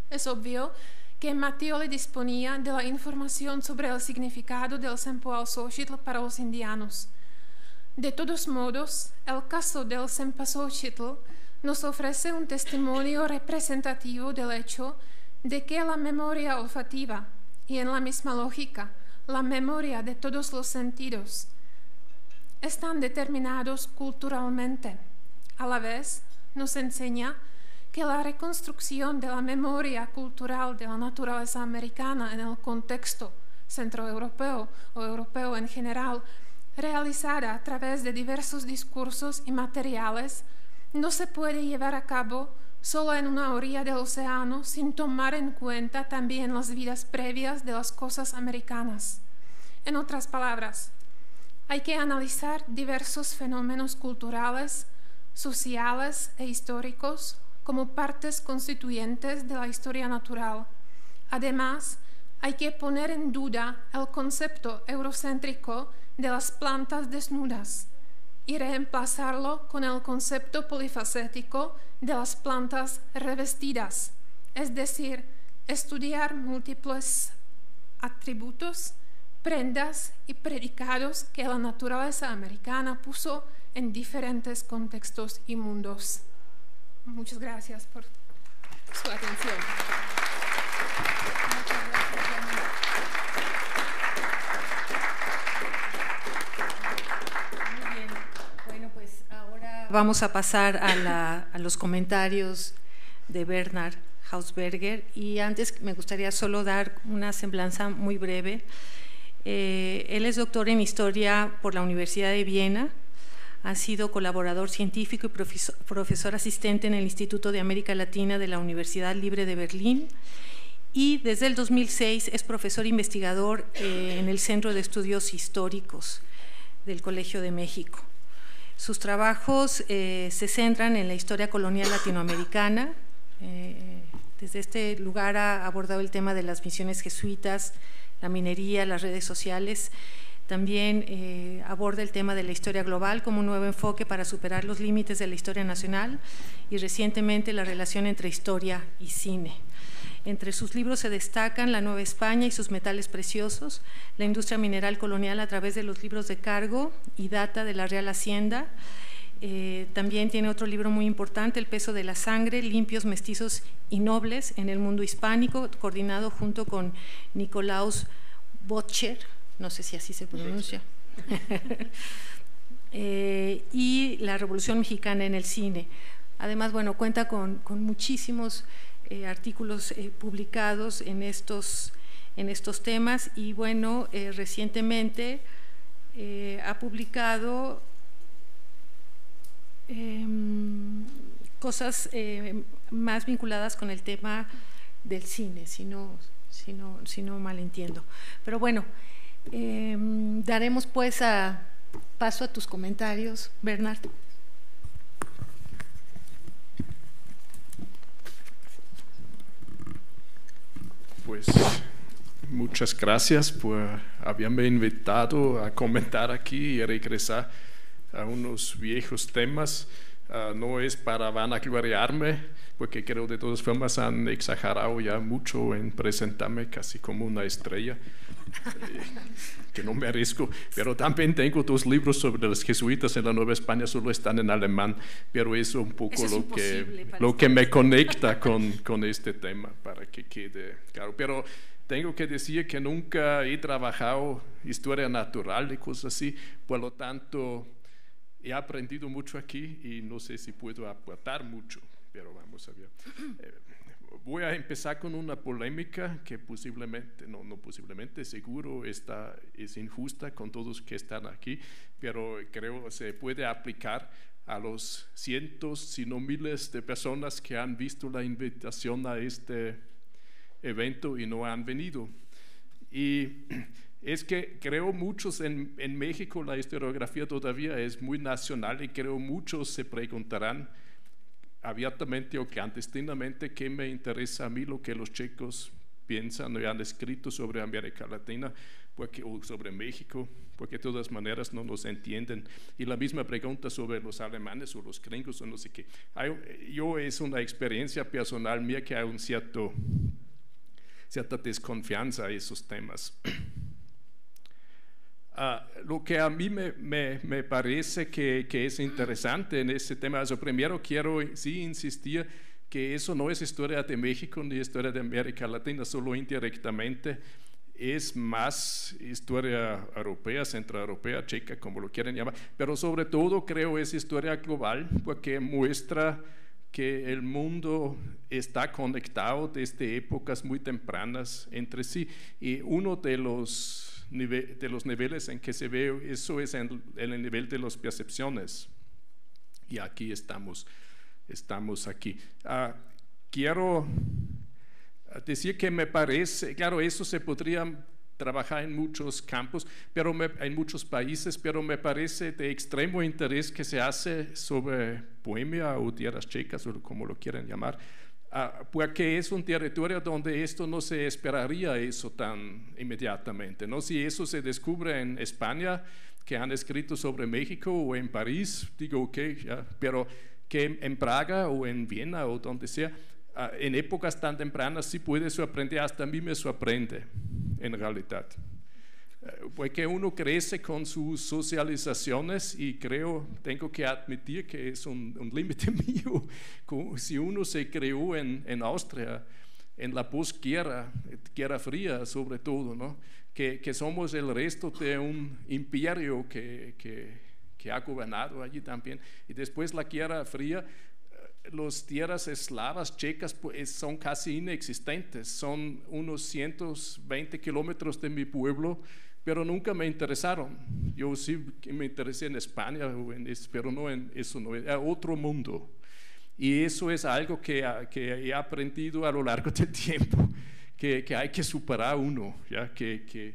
Es obvio que Mattioli disponía de la información sobre el significado del Cempasúchitl para los indianos. De todos modos, el caso del Cempasúchitl nos ofrece un testimonio representativo del hecho de que la memoria olfativa, y en la misma lógica, la memoria de todos los sentidos, están determinados culturalmente. A la vez, nos enseña que la reconstrucción de la memoria cultural de la naturaleza americana en el contexto centroeuropeo o europeo en general, realizada a través de diversos discursos y materiales, no se puede llevar a cabo solo en una orilla del océano sin tomar en cuenta también las vidas previas de las cosas americanas. En otras palabras, hay que analizar diversos fenómenos culturales, sociales e históricos como partes constituyentes de la historia natural. Además, hay que poner en duda el concepto eurocéntrico de las plantas desnudas y reemplazarlo con el concepto polifacético de las plantas revestidas, es decir, estudiar múltiples atributos, prendas y predicados que la naturaleza americana puso en diferentes contextos y mundos. Muchas gracias por su atención. Muy bien. Bueno, pues ahora vamos a pasar a los comentarios de Bernard Hausberger, y antes me gustaría solo dar una semblanza muy breve. Él es doctor en Historia por la Universidad de Viena, ha sido colaborador científico y profesor asistente en el Instituto de América Latina de la Universidad Libre de Berlín, y desde el 2006 es profesor investigador en el Centro de Estudios Históricos del Colegio de México. Sus trabajos se centran en la historia colonial latinoamericana. Desde este lugar ha abordado el tema de las misiones jesuitas, la minería, las redes sociales. También aborda el tema de la historia global como un nuevo enfoque para superar los límites de la historia nacional, y recientemente la relación entre historia y cine. Entre sus libros se destacan La Nueva España y sus metales preciosos, la industria mineral colonial a través de los libros de cargo y data de la Real Hacienda. También tiene otro libro muy importante, El peso de la sangre, limpios, mestizos y nobles en el mundo hispánico, coordinado junto con Nicolaus Böttcher, no sé si así se pronuncia, y la Revolución Mexicana en el cine. Además, bueno, cuenta con muchísimos artículos publicados en estos temas, y bueno, recientemente ha publicado cosas más vinculadas con el tema del cine, si no mal entiendo. Pero bueno, daremos pues paso a tus comentarios, Bernard. Pues muchas gracias por haberme invitado a comentar aquí y regresar a unos viejos temas. No es para vanagloriarme, porque creo de todas formas han exagerado ya mucho en presentarme casi como una estrella, que no merezco. Pero también tengo 2 libros sobre los jesuitas en la Nueva España, solo están en alemán, pero es un poco lo que me conecta con este tema, para que quede claro. Pero tengo que decir que nunca he trabajado historia natural y cosas así, por lo tanto he aprendido mucho aquí y no sé si puedo aportar mucho, pero vamos a ver. Voy a empezar con una polémica que posiblemente, no posiblemente, seguro es injusta con todos que están aquí, pero creo que se puede aplicar a los cientos, si no miles de personas que han visto la invitación a este evento y no han venido. Y es que creo muchos en México la historiografía todavía es muy nacional, y creo muchos se preguntarán abiertamente o clandestinamente qué me interesa a mí lo que los checos piensan y han escrito sobre América Latina, o sobre México, porque de todas maneras no nos entienden. Y la misma pregunta sobre los alemanes o los gringos o no sé qué. Es una experiencia personal mía que hay cierta desconfianza a esos temas. Lo que a mí me parece que es interesante en ese tema, primero quiero sí insistir que eso no es historia de México ni historia de América Latina, solo indirectamente. Es más historia europea, centroeuropea, checa, como lo quieren llamar, pero sobre todo creo es historia global porque muestra que el mundo está conectado desde épocas muy tempranas entre sí, y uno de los niveles en que se ve eso es en el nivel de las percepciones, y aquí estamos aquí. Quiero decir que me parece, claro, eso se podría trabajar en muchos campos, pero en muchos países, pero me parece de extremo interés que se hace sobre Bohemia o tierras checas o como lo quieran llamar, porque es un territorio donde esto no se esperaría eso tan inmediatamente, ¿no? Si eso se descubre en España, que han escrito sobre México, o en París, digo ok, ya, pero que en Praga o en Viena o donde sea, en épocas tan tempranas sí puede sorprender, hasta a mí me sorprende en realidad, porque uno crece con sus socializaciones y tengo que admitir que es un límite mío. Si uno se creó en Austria en la posguerra, Guerra Fría sobre todo, ¿no? que somos el resto de un imperio que ha gobernado allí también, y después la Guerra Fría, las tierras eslavas checas pues, son casi inexistentes, son unos 120 kilómetros de mi pueblo, pero nunca me interesaron. Yo sí me interesé en España, pero no en eso, no, era otro mundo. Y eso es algo que he aprendido a lo largo del tiempo, que hay que superar uno, ¿ya? Que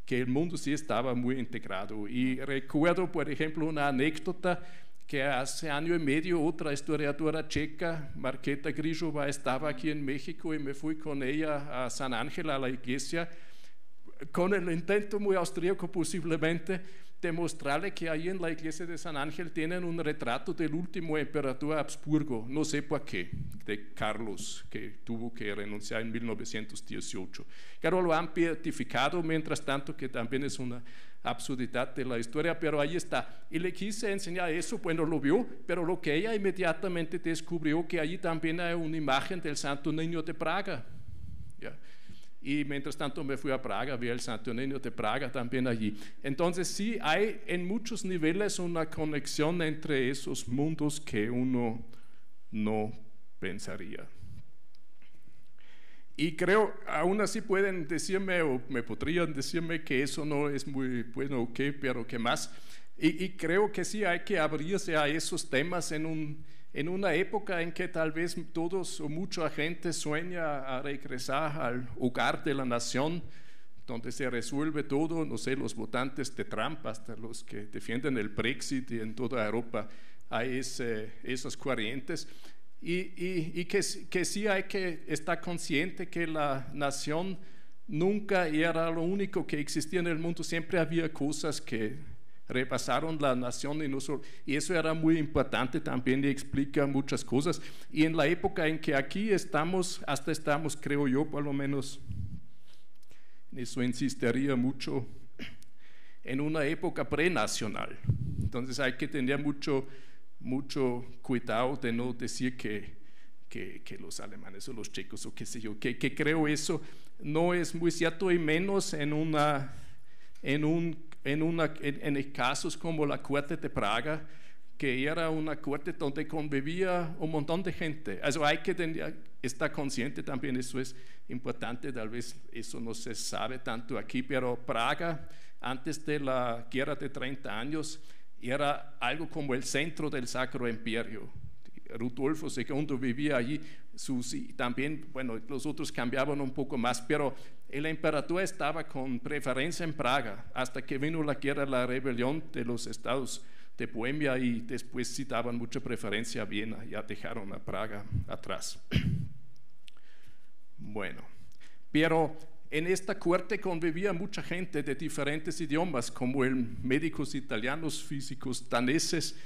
el mundo sí estaba muy integrado. Y recuerdo, por ejemplo, una anécdota que hace año y medio otra historiadora checa, Markéta Grisová, estaba aquí en México y me fui con ella a San Ángel, a la iglesia, con el intento muy austríaco posiblemente de mostrarle que ahí en la iglesia de San Ángel tienen un retrato del último emperador Habsburgo, no sé por qué, de Carlos, que tuvo que renunciar en 1918. Claro, lo han beatificado mientras tanto, que también es una absurdidad de la historia, pero ahí está. Y le quise enseñar eso, bueno, lo vio, pero lo que ella inmediatamente descubrió, que allí también hay una imagen del Santo Niño de Praga. ¿Ya? Y mientras tanto me fui a Praga, vi el Santo Niño de Praga también allí. Entonces sí hay en muchos niveles una conexión entre esos mundos que uno no pensaría. Y creo, aún así pueden decirme, o me podrían decirme que eso no es muy bueno, ok, pero ¿qué más? Y creo que sí hay que abrirse a esos temas en una época en que tal vez todos o mucha gente sueña a regresar al hogar de la nación, donde se resuelve todo, no sé, los votantes de Trump, hasta los que defienden el Brexit, y en toda Europa hay esas corrientes. Y que sí hay que estar consciente que la nación nunca era lo único que existía en el mundo, siempre había cosas que repasaron la nación y eso era muy importante también, y explica muchas cosas. Y en la época en que aquí estamos, creo yo, por lo menos, eso insistiría mucho, en una época prenacional. Entonces hay que tener mucho cuidado de no decir que los alemanes o los checos o qué sé yo, que creo eso no es muy cierto, y menos en casos como la corte de Praga, que era una corte donde convivía un montón de gente. Hay que estar consciente también, eso es importante, tal vez eso no se sabe tanto aquí, pero Praga, antes de la guerra de 30 años, era algo como el centro del Sacro Imperio. Rudolfo II vivía allí, también, bueno, los otros cambiaban un poco más, pero el emperador estaba con preferencia en Praga, hasta que vino la rebelión de los estados de Bohemia, y después sí daban mucha preferencia a Viena, ya dejaron a Praga atrás. Bueno, pero en esta corte convivía mucha gente de diferentes idiomas, como médicos italianos, físicos daneses,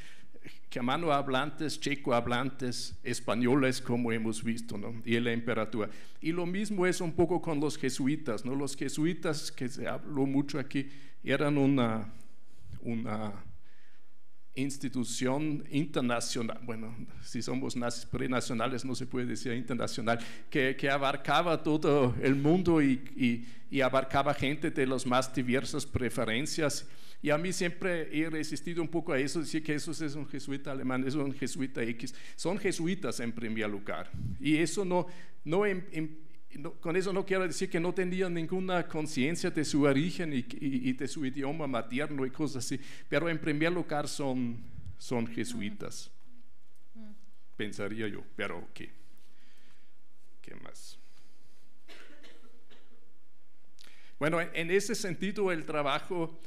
germano hablantes, checo hablantes, españoles, como hemos visto, ¿no? Y la emperador. Y lo mismo es un poco con los jesuitas, ¿no? Los jesuitas, que se habló mucho aquí, eran una institución internacional, bueno, si somos prenacionales no se puede decir internacional, que abarcaba todo el mundo y abarcaba gente de las más diversas preferencias. Y a mí siempre he resistido un poco a eso, decir que eso es un jesuita alemán, eso es un jesuita X. Son jesuitas en primer lugar. Y eso con eso no quiero decir que no tenían ninguna conciencia de su origen y de su idioma materno y cosas así, pero en primer lugar son jesuitas, pensaría yo, pero ¿qué más? Bueno, en ese sentido el trabajo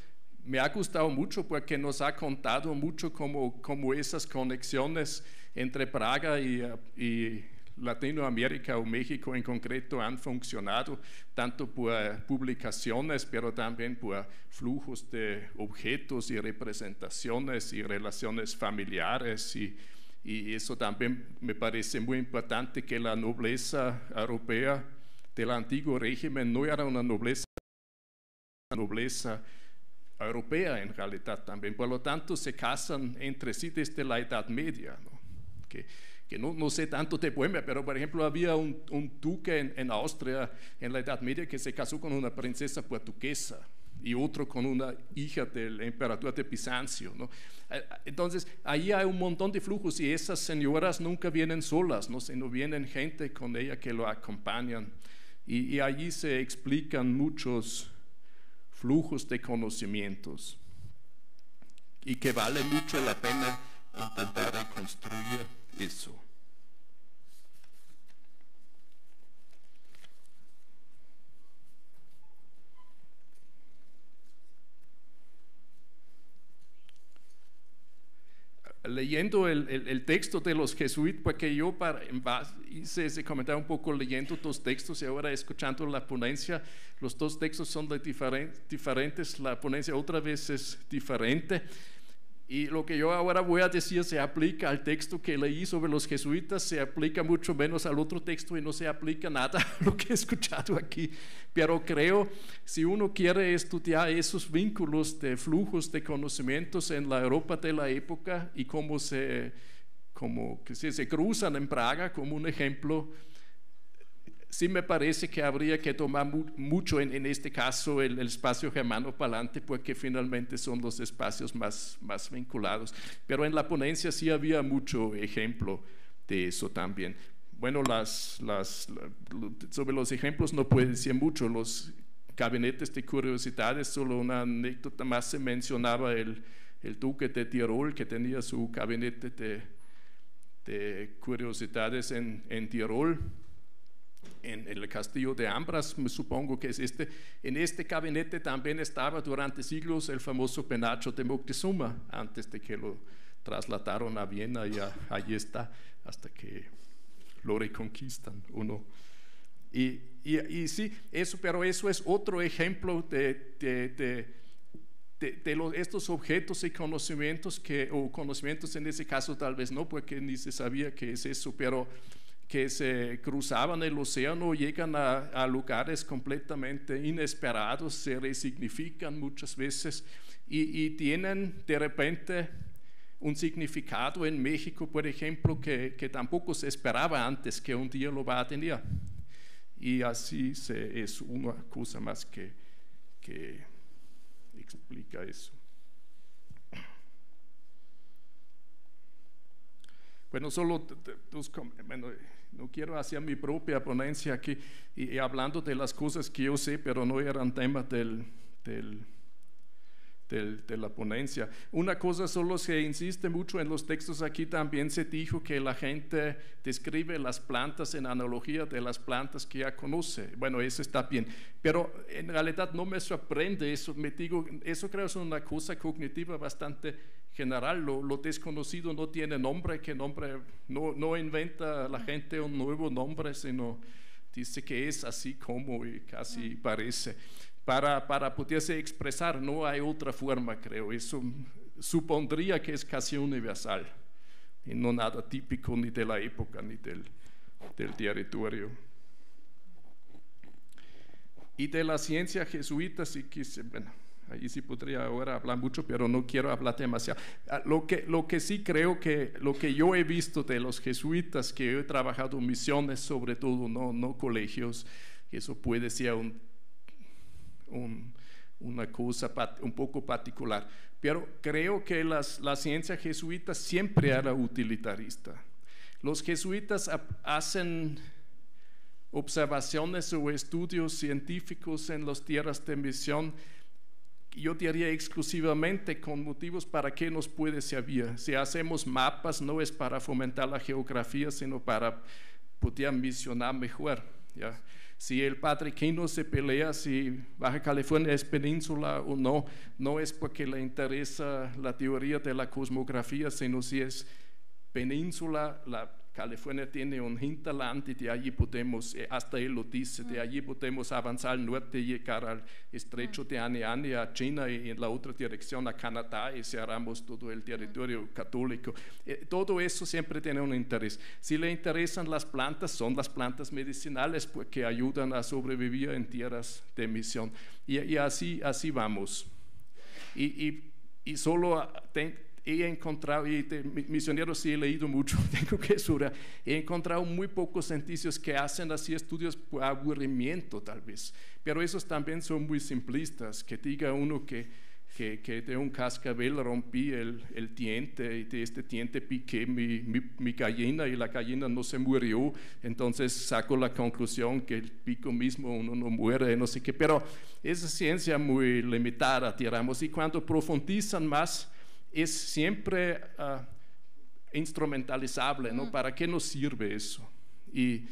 me ha gustado mucho porque nos ha contado mucho cómo esas conexiones entre Praga y Latinoamérica o México en concreto han funcionado tanto por publicaciones, pero también por flujos de objetos y representaciones y relaciones familiares y eso también me parece muy importante, que la nobleza europea del antiguo régimen no era una nobleza europea en realidad también, por lo tanto se casan entre sí desde la Edad Media, ¿no? Que no sé tanto de Bohemia, pero por ejemplo había un duque en Austria en la Edad Media que se casó con una princesa portuguesa y otro con una hija del emperador de Bizancio, ¿no? Entonces ahí hay un montón de flujos y esas señoras nunca vienen solas, ¿no? Sino vienen gente con ella que lo acompañan y allí se explican muchos flujos de conocimientos y que vale mucho la pena intentar reconstruir eso. Leyendo el texto de los jesuitas, porque yo hice ese comentario un poco leyendo dos textos y ahora escuchando la ponencia, los dos textos son diferentes, la ponencia otra vez es diferente. Y lo que yo ahora voy a decir se aplica al texto que leí sobre los jesuitas, se aplica mucho menos al otro texto y no se aplica nada a lo que he escuchado aquí. Pero creo, si uno quiere estudiar esos vínculos de flujos de conocimientos en la Europa de la época y cómo se cruzan en Praga como un ejemplo, sí me parece que habría que tomar mucho en este caso el espacio germano-palante, porque finalmente son los espacios más vinculados. Pero en la ponencia sí había mucho ejemplo de eso también. Bueno, sobre los ejemplos no puedo decir mucho. Los gabinetes de curiosidades, solo una anécdota más, se mencionaba el duque de Tirol, que tenía su gabinete de curiosidades en Tirol, en el castillo de Ambras, me supongo que es este. En este gabinete también estaba durante siglos el famoso penacho de Moctezuma, antes de que lo trasladaron a Viena, y allí está hasta que lo reconquistan, ¿o no? Y sí, pero eso es otro ejemplo de estos objetos y conocimientos o conocimientos en ese caso tal vez no, porque ni se sabía qué es eso, pero que se cruzaban el océano, llegan a lugares completamente inesperados, se resignifican muchas veces y tienen de repente un significado en México, por ejemplo, que tampoco se esperaba antes que un día lo va a tener. Y así es una cosa más que explica eso. Bueno, no quiero hacer mi propia ponencia aquí y hablando de las cosas que yo sé, pero no eran tema de la ponencia. Una cosa solo se insiste mucho en los textos aquí, también se dijo que la gente describe las plantas en analogía de las plantas que ya conoce. Bueno, eso está bien, pero en realidad no me sorprende eso. Eso creo es una cosa cognitiva bastante general. Lo desconocido no tiene nombre, no inventa la gente un nuevo nombre, sino dice que es así como y casi parece. Para poderse expresar no hay otra forma, creo. Eso supondría que es casi universal y no nada típico ni de la época ni del territorio. Y de la ciencia jesuita sí quise, bueno, ahí sí podría ahora hablar mucho, pero no quiero hablar demasiado. Lo que sí creo que, lo que yo he visto de los jesuitas, que he trabajado en misiones sobre todo, no colegios, eso puede ser una cosa un poco particular, pero creo que la ciencia jesuita siempre era utilitarista. Los jesuitas hacen observaciones o estudios científicos en las tierras de misión, yo diría exclusivamente con motivos para qué nos puede servir. Si hacemos mapas no es para fomentar la geografía, sino para poder misionar mejor, ¿ya? Si el padre Quino se pelea si Baja California es península o no, no es porque le interesa la teoría de la cosmografía, sino si es península, la California tiene un hinterland y de allí podemos, hasta él lo dice, de allí podemos avanzar al norte y llegar al estrecho de Aniani, a China, y en la otra dirección a Canadá, y cerramos todo el territorio católico. Todo eso siempre tiene un interés. Si le interesan las plantas, son las plantas medicinales porque ayudan a sobrevivir en tierras de misión. Y así vamos. Y solo he encontrado, y de misioneros sí he leído mucho, tengo que decir, he encontrado muy pocos científicos que hacen así estudios por aburrimiento tal vez, pero esos también son muy simplistas, que diga uno que de un cascabel rompí el diente y de este diente piqué mi gallina y la gallina no se murió, entonces saco la conclusión que el pico mismo uno no muere, no sé qué, pero esa ciencia muy limitada, digamos, y cuando profundizan más es siempre instrumentalizable, ¿no? ¿Para qué nos sirve eso? Y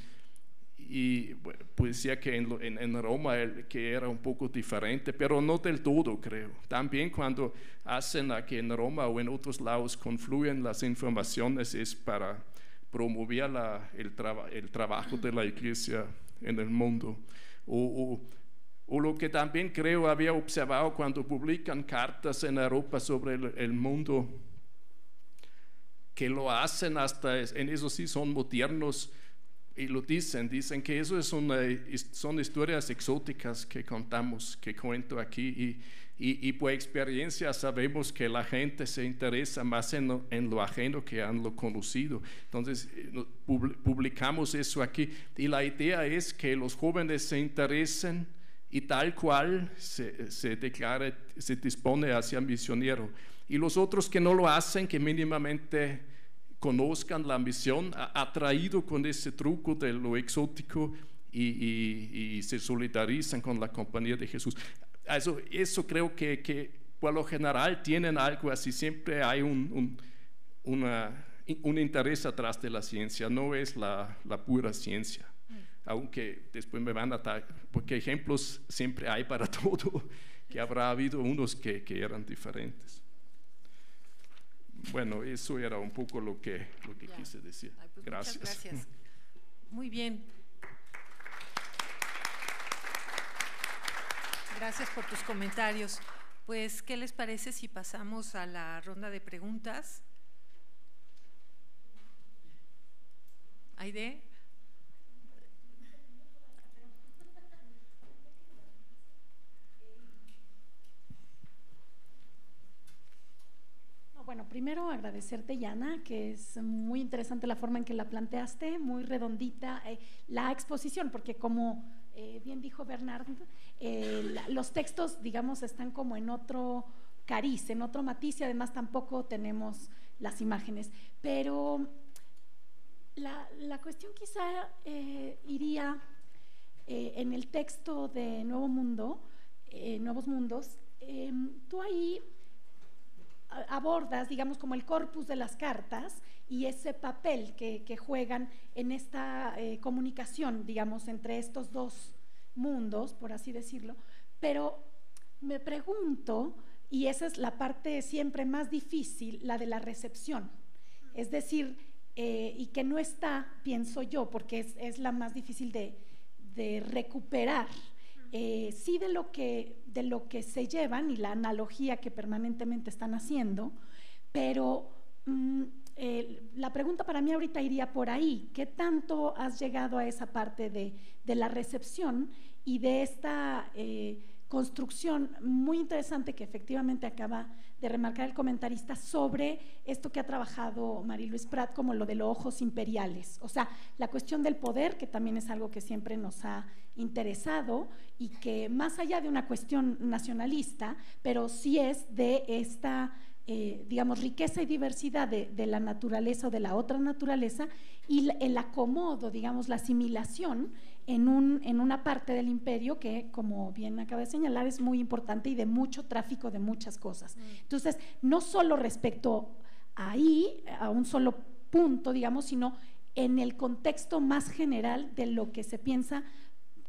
bueno, pues decía que en Roma que era un poco diferente, pero no del todo, creo. También cuando hacen aquí en Roma o en otros lados confluyen las informaciones es para promover el trabajo de la iglesia en el mundo. O lo que también creo había observado cuando publican cartas en Europa sobre el mundo, que lo hacen hasta, en eso sí son modernos y lo dicen que eso son historias exóticas que contamos, que cuento aquí y por experiencia sabemos que la gente se interesa más en lo ajeno que en lo conocido. Entonces publicamos eso aquí y la idea es que los jóvenes se interesen y tal cual se dispone hacia misionero. Y los otros que no lo hacen, que mínimamente conozcan la misión, atraído con ese truco de lo exótico y se solidarizan con la compañía de Jesús. Eso creo que por lo general tienen algo así, siempre hay un interés atrás de la ciencia, no es la pura ciencia. Aunque después me van a dar, porque ejemplos siempre hay para todo, que habrá habido unos que eran diferentes. Bueno, eso era un poco lo que quise decir. Pues gracias. Muchas gracias. Muy bien. Gracias por tus comentarios. Pues, ¿qué les parece si pasamos a la ronda de preguntas? ¿Aide? Bueno, primero agradecerte, Yana, que es muy interesante la forma en que la planteaste, muy redondita la exposición, porque como bien dijo Bernard, los textos, digamos, están como en otro cariz, en otro matiz, y además tampoco tenemos las imágenes. Pero la cuestión quizá iría en el texto de Nuevo Mundo, Nuevos Mundos, tú ahí abordas, digamos, como el corpus de las cartas y ese papel que juegan en esta comunicación, digamos, entre estos dos mundos, por así decirlo. Pero me pregunto, y esa es la parte siempre más difícil, la de la recepción, es decir, y que no está, pienso yo, porque es la más difícil de recuperar, sí de lo que se llevan y la analogía que permanentemente están haciendo, pero la pregunta para mí ahorita iría por ahí. ¿Qué tanto has llegado a esa parte de la recepción y de esta construcción muy interesante que efectivamente acaba de remarcar el comentarista sobre esto que ha trabajado Marie-Louise Prat como lo de los ojos imperiales? O sea, la cuestión del poder, que también es algo que siempre nos ha interesado y que más allá de una cuestión nacionalista, pero sí es de esta digamos, riqueza y diversidad de la naturaleza o de la otra naturaleza, y el acomodo, digamos, la asimilación en una parte del imperio que, como bien acaba de señalar, es muy importante y de mucho tráfico de muchas cosas. Entonces, no solo respecto a un solo punto, digamos, sino en el contexto más general de lo que se piensa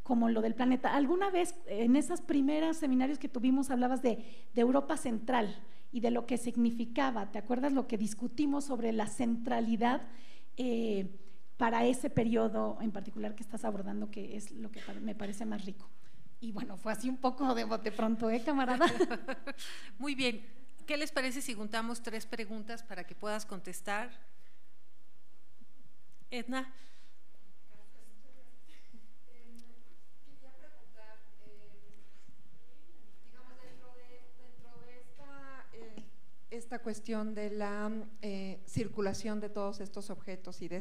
como lo del planeta. Alguna vez en esos primeros seminarios que tuvimos hablabas de Europa Central y de lo que significaba. ¿Te acuerdas lo que discutimos sobre la centralidad para ese periodo en particular que estás abordando, que es lo que me parece más rico? Y bueno, fue así un poco de bote pronto, camarada? Muy bien. ¿Qué les parece si juntamos 3 preguntas para que puedas contestar? Edna. Esta cuestión de la circulación de todos estos objetos y de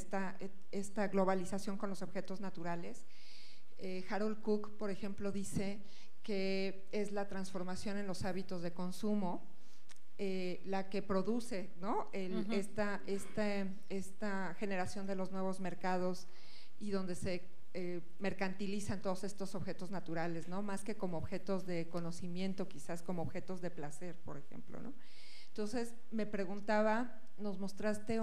esta globalización con los objetos naturales, Harold Cook, por ejemplo, dice que es la transformación en los hábitos de consumo la que produce, ¿no? esta generación de los nuevos mercados y donde se mercantilizan todos estos objetos naturales, ¿no? Más que como objetos de conocimiento, quizás como objetos de placer, por ejemplo, ¿no? Entonces, me preguntaba, nos mostraste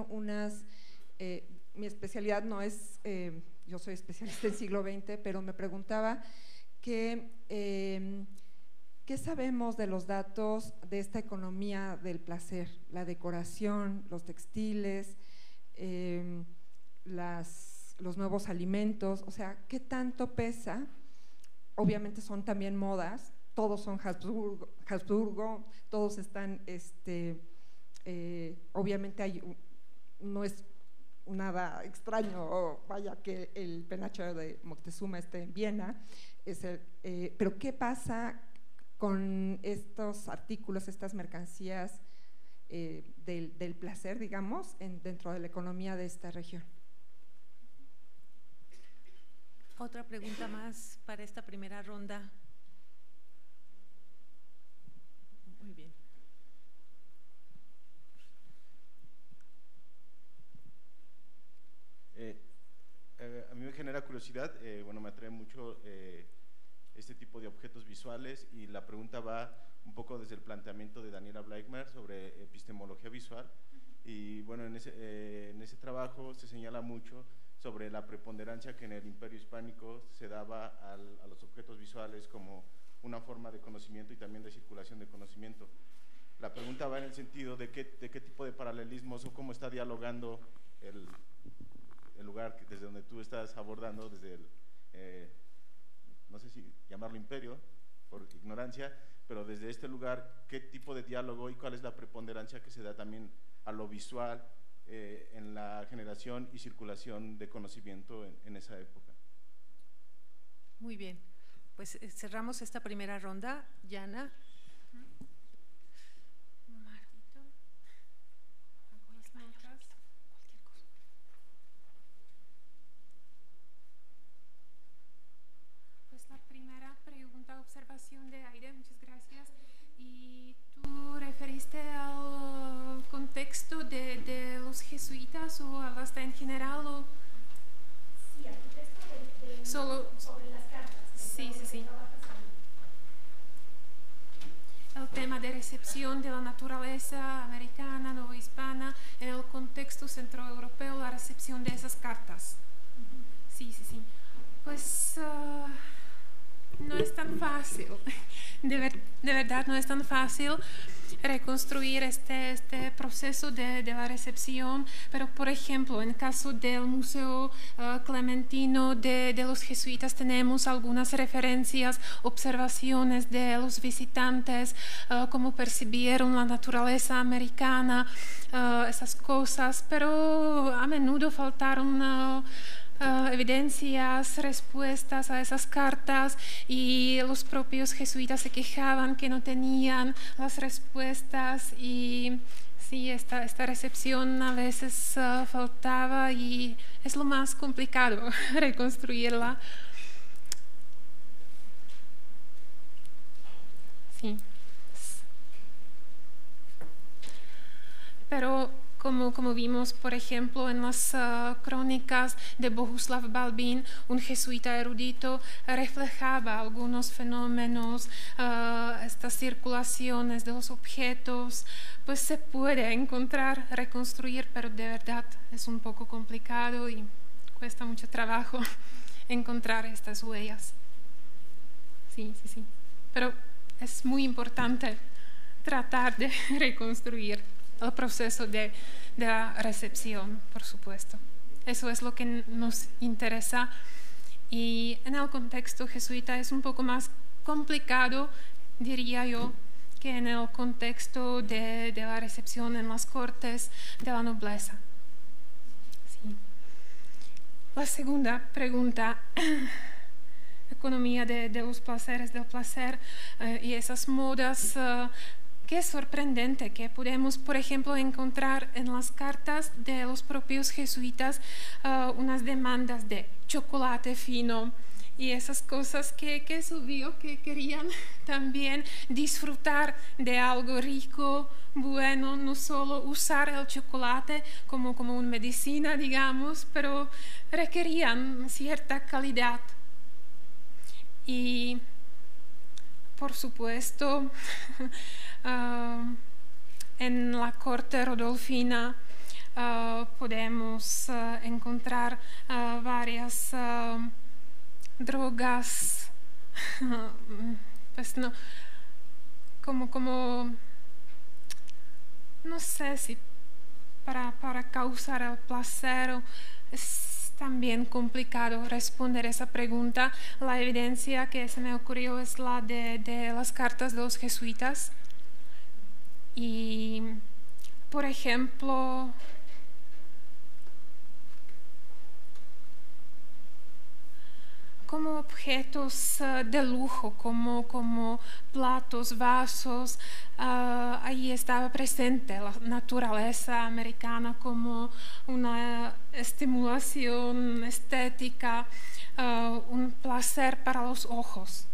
mi especialidad no es, yo soy especialista en siglo XX, pero me preguntaba ¿qué sabemos de los datos de esta economía del placer? La decoración, los textiles, los nuevos alimentos, o sea, ¿qué tanto pesa? Obviamente son también modas, todos son Habsburgo, todos están, obviamente no es nada extraño, vaya que el penacho de Moctezuma esté en Viena, pero ¿qué pasa con estos artículos, estas mercancías del placer, digamos, dentro de la economía de esta región? Otra pregunta más para esta primera ronda. Muy bien. A mí me genera curiosidad, bueno, me atrae mucho este tipo de objetos visuales, y la pregunta va un poco desde el planteamiento de Daniela Bleichmer sobre epistemología visual. Y bueno, en ese trabajo se señala mucho sobre la preponderancia que en el Imperio Hispánico se daba a los objetos visuales como una forma de conocimiento y también de circulación de conocimiento. La pregunta va en el sentido de qué tipo de paralelismos o cómo está dialogando el lugar desde donde tú estás abordando, desde el, no sé si llamarlo imperio, por ignorancia, pero desde este lugar, ¿qué tipo de diálogo y cuál es la preponderancia que se da también a lo visual en la generación y circulación de conocimiento en esa época? Muy bien, pues cerramos esta primera ronda. Yana. Pues la primera pregunta, observación de Aide, muchas gracias. Y tú referiste al contexto de los jesuitas o hablaste en general o… Sí, al contexto solo sobre las cartas. Sí. El tema de recepción de la naturaleza americana, novohispana, en el contexto centroeuropeo, la recepción de esas cartas. Sí. Pues no es tan fácil, de verdad no es tan fácil reconstruir este proceso de la recepción, pero por ejemplo, en el caso del Museo Clementino de los jesuitas tenemos algunas referencias, observaciones de los visitantes, cómo percibieron la naturaleza americana, esas cosas, pero a menudo faltaron evidencias, respuestas a esas cartas, y los propios jesuitas se quejaban que no tenían las respuestas, y sí, esta recepción a veces faltaba, y es lo más complicado reconstruirla. Sí. Pero como vimos, por ejemplo, en las crónicas de Bohuslav Balbín, un jesuita erudito reflejaba algunos fenómenos, estas circulaciones de los objetos, pues se puede encontrar, reconstruir, pero de verdad es un poco complicado y cuesta mucho trabajo encontrar estas huellas. Sí. Pero es muy importante tratar de reconstruir el proceso de la recepción, por supuesto. Eso es lo que nos interesa, y en el contexto jesuita es un poco más complicado, diría yo, que en el contexto de la recepción en las cortes de la nobleza. Sí. La segunda pregunta, economía de los placeres, del placer y esas modas. Qué es sorprendente que podemos, por ejemplo, encontrar en las cartas de los propios jesuitas unas demandas de chocolate fino y esas cosas que es obvio que querían también disfrutar de algo rico, bueno, no solo usar el chocolate como una medicina, digamos, pero requerían cierta calidad. Y por supuesto, en la corte rodolfina podemos encontrar varias drogas, pues no, como no sé si para causar el placer. Es también complicado responder esa pregunta. La evidencia que se me ocurrió es la de las cartas de los jesuitas. Y, por ejemplo, como objetos de lujo, como platos, vasos, ahí estaba presente la naturaleza americana como una estimulación estética, un placer para los ojos.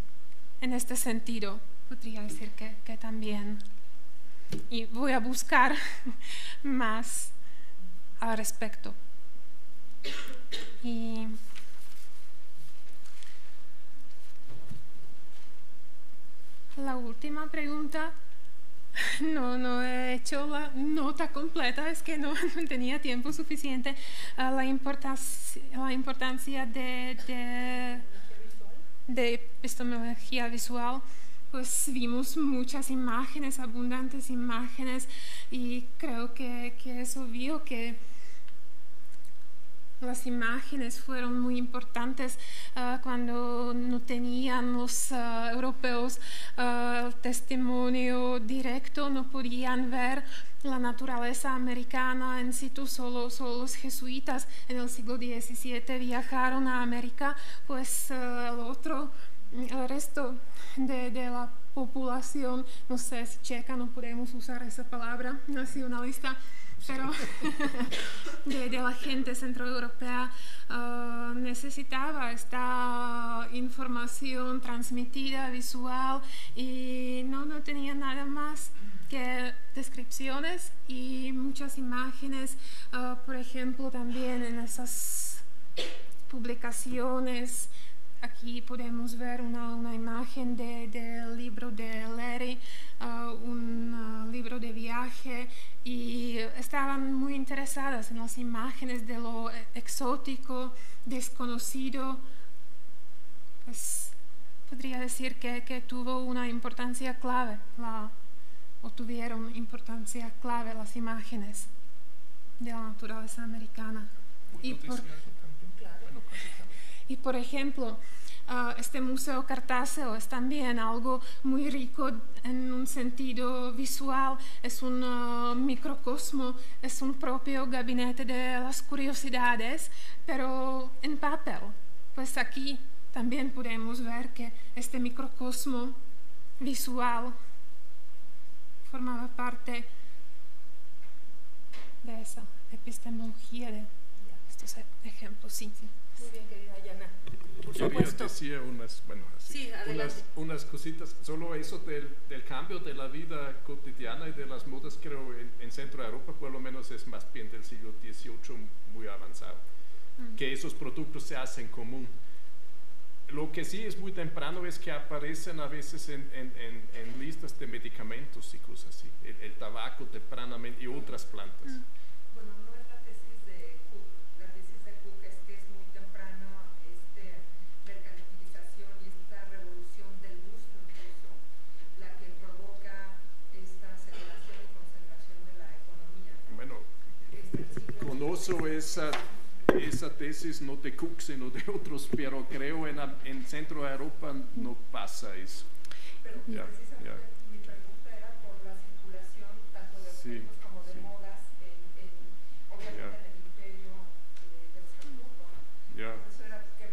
En este sentido, podría decir que también. Y voy a buscar más al respecto. Y la última pregunta, no he hecho la nota completa, es que no tenía tiempo suficiente. La importancia de epistemología visual, pues vimos muchas imágenes, abundantes imágenes, y creo que es obvio que las imágenes fueron muy importantes cuando no tenían los europeos el testimonio directo, no podían ver la naturaleza americana en situ, solo los jesuitas en el siglo XVII viajaron a América, pues el resto de la población, no sé si checa, no podemos usar esa palabra, nacionalista, pero de la gente centroeuropea necesitaba esta información transmitida, visual, y no tenía nada más que descripciones y muchas imágenes. Por ejemplo, también en esas publicaciones, aquí podemos ver una imagen del libro de Leary, un libro de viaje, y estaban muy interesadas en las imágenes de lo exótico, desconocido, pues podría decir que tuvo una importancia clave, o tuvieron importancia clave las imágenes de la naturaleza americana. Y por ejemplo, este Museo Cartáceo es también algo muy rico en un sentido visual, es un microcosmo, es un propio gabinete de las curiosidades, pero en papel. Pues aquí también podemos ver que este microcosmo visual formaba parte de esa epistemología de estos ejemplos. Sí. Muy bien, querida Yana. Por supuesto. Decía unas cositas, solo eso del cambio de la vida cotidiana y de las modas, creo, en Centro Europa, por lo menos es más bien del siglo XVIII, muy avanzado, que esos productos se hacen común. Lo que sí es muy temprano es que aparecen a veces en listas de medicamentos y cosas así, el tabaco tempranamente y otras plantas. Bueno, no es la tesis de Cook. La tesis de Cook es que es muy temprano mercantilización y esta revolución del gusto incluso la que provoca esta aceleración y concentración de la economía, ¿no? Bueno, conozco esa tesis no de Cook sino de otros, pero creo en Centro Europa no pasa eso. Pero precisamente mi pregunta era por la circulación tanto de objetos como de modas obviamente en el imperio de Estrasburgo, ¿no? Eso era que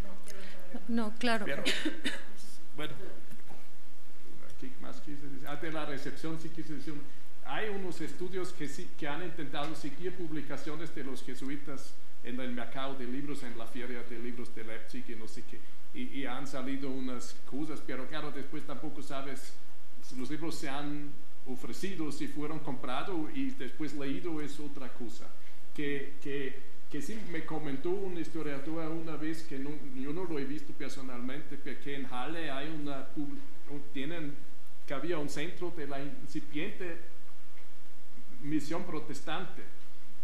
no quiero entrar en... No, claro. Pero, bueno, ¿qué más quise decir? De la recepción sí quise decir, hay unos estudios que han intentado seguir publicaciones de los jesuitas en el mercado de libros, en la feria de libros de Leipzig y no sé qué, y han salido unas cosas, pero claro, después tampoco sabes si los libros se han ofrecido, si fueron comprados y después leído es otra cosa. Que sí me comentó un historiador una vez, que yo no lo he visto personalmente, pero que en Halle hay que había un centro de la incipiente misión protestante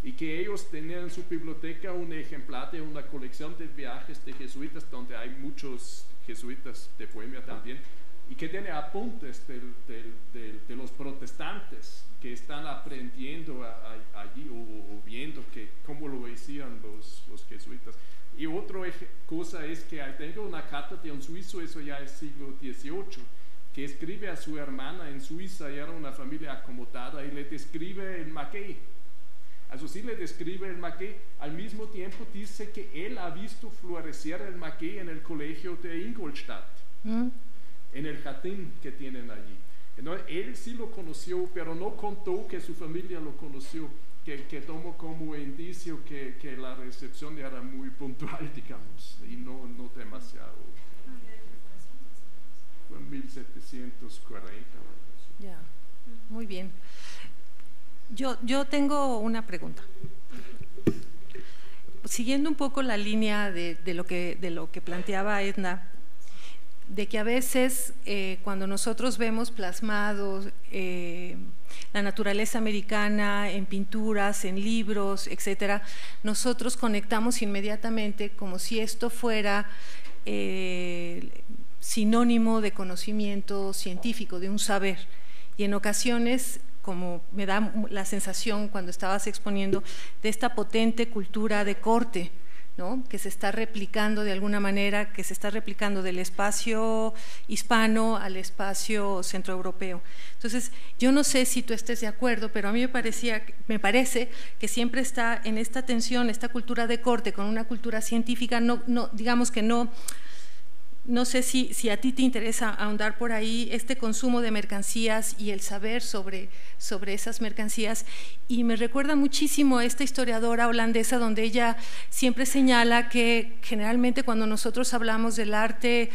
y que ellos tenían en su biblioteca un ejemplar de una colección de viajes de jesuitas donde hay muchos jesuitas de Bohemia también, y que tiene apuntes de los protestantes que están aprendiendo allí o viendo cómo lo hacían los jesuitas. Y otra cosa es que tengo una carta de un suizo, eso ya es siglo XVIII, que escribe a su hermana en Suiza, y era una familia acomodada, y le describe el maguey. Así sí le describe el maguey, al mismo tiempo dice que él ha visto florecer el maguey en el colegio de Ingolstadt, en el jardín que tienen allí. Entonces, él sí lo conoció, pero no contó que su familia lo conoció, que tomó como indicio que la recepción era muy puntual, digamos, y no demasiado. Fue en 1740. Ya, muy bien. Yo tengo una pregunta. Siguiendo un poco la línea de lo que planteaba Edna, de que a veces cuando nosotros vemos plasmados la naturaleza americana en pinturas, en libros, etcétera, nosotros conectamos inmediatamente como si esto fuera sinónimo de conocimiento científico, de un saber, y en ocasiones, como me da la sensación cuando estabas exponiendo, de esta potente cultura de corte, ¿no?, que se está replicando de alguna manera, que se está replicando del espacio hispano al espacio centroeuropeo. Entonces, yo no sé si tú estés de acuerdo, pero a mí me parece que siempre está en esta tensión, esta cultura de corte con una cultura científica, digamos que no sé si a ti te interesa ahondar por ahí este consumo de mercancías y el saber sobre esas mercancías, y me recuerda muchísimo a esta historiadora holandesa donde ella siempre señala que generalmente cuando nosotros hablamos del arte,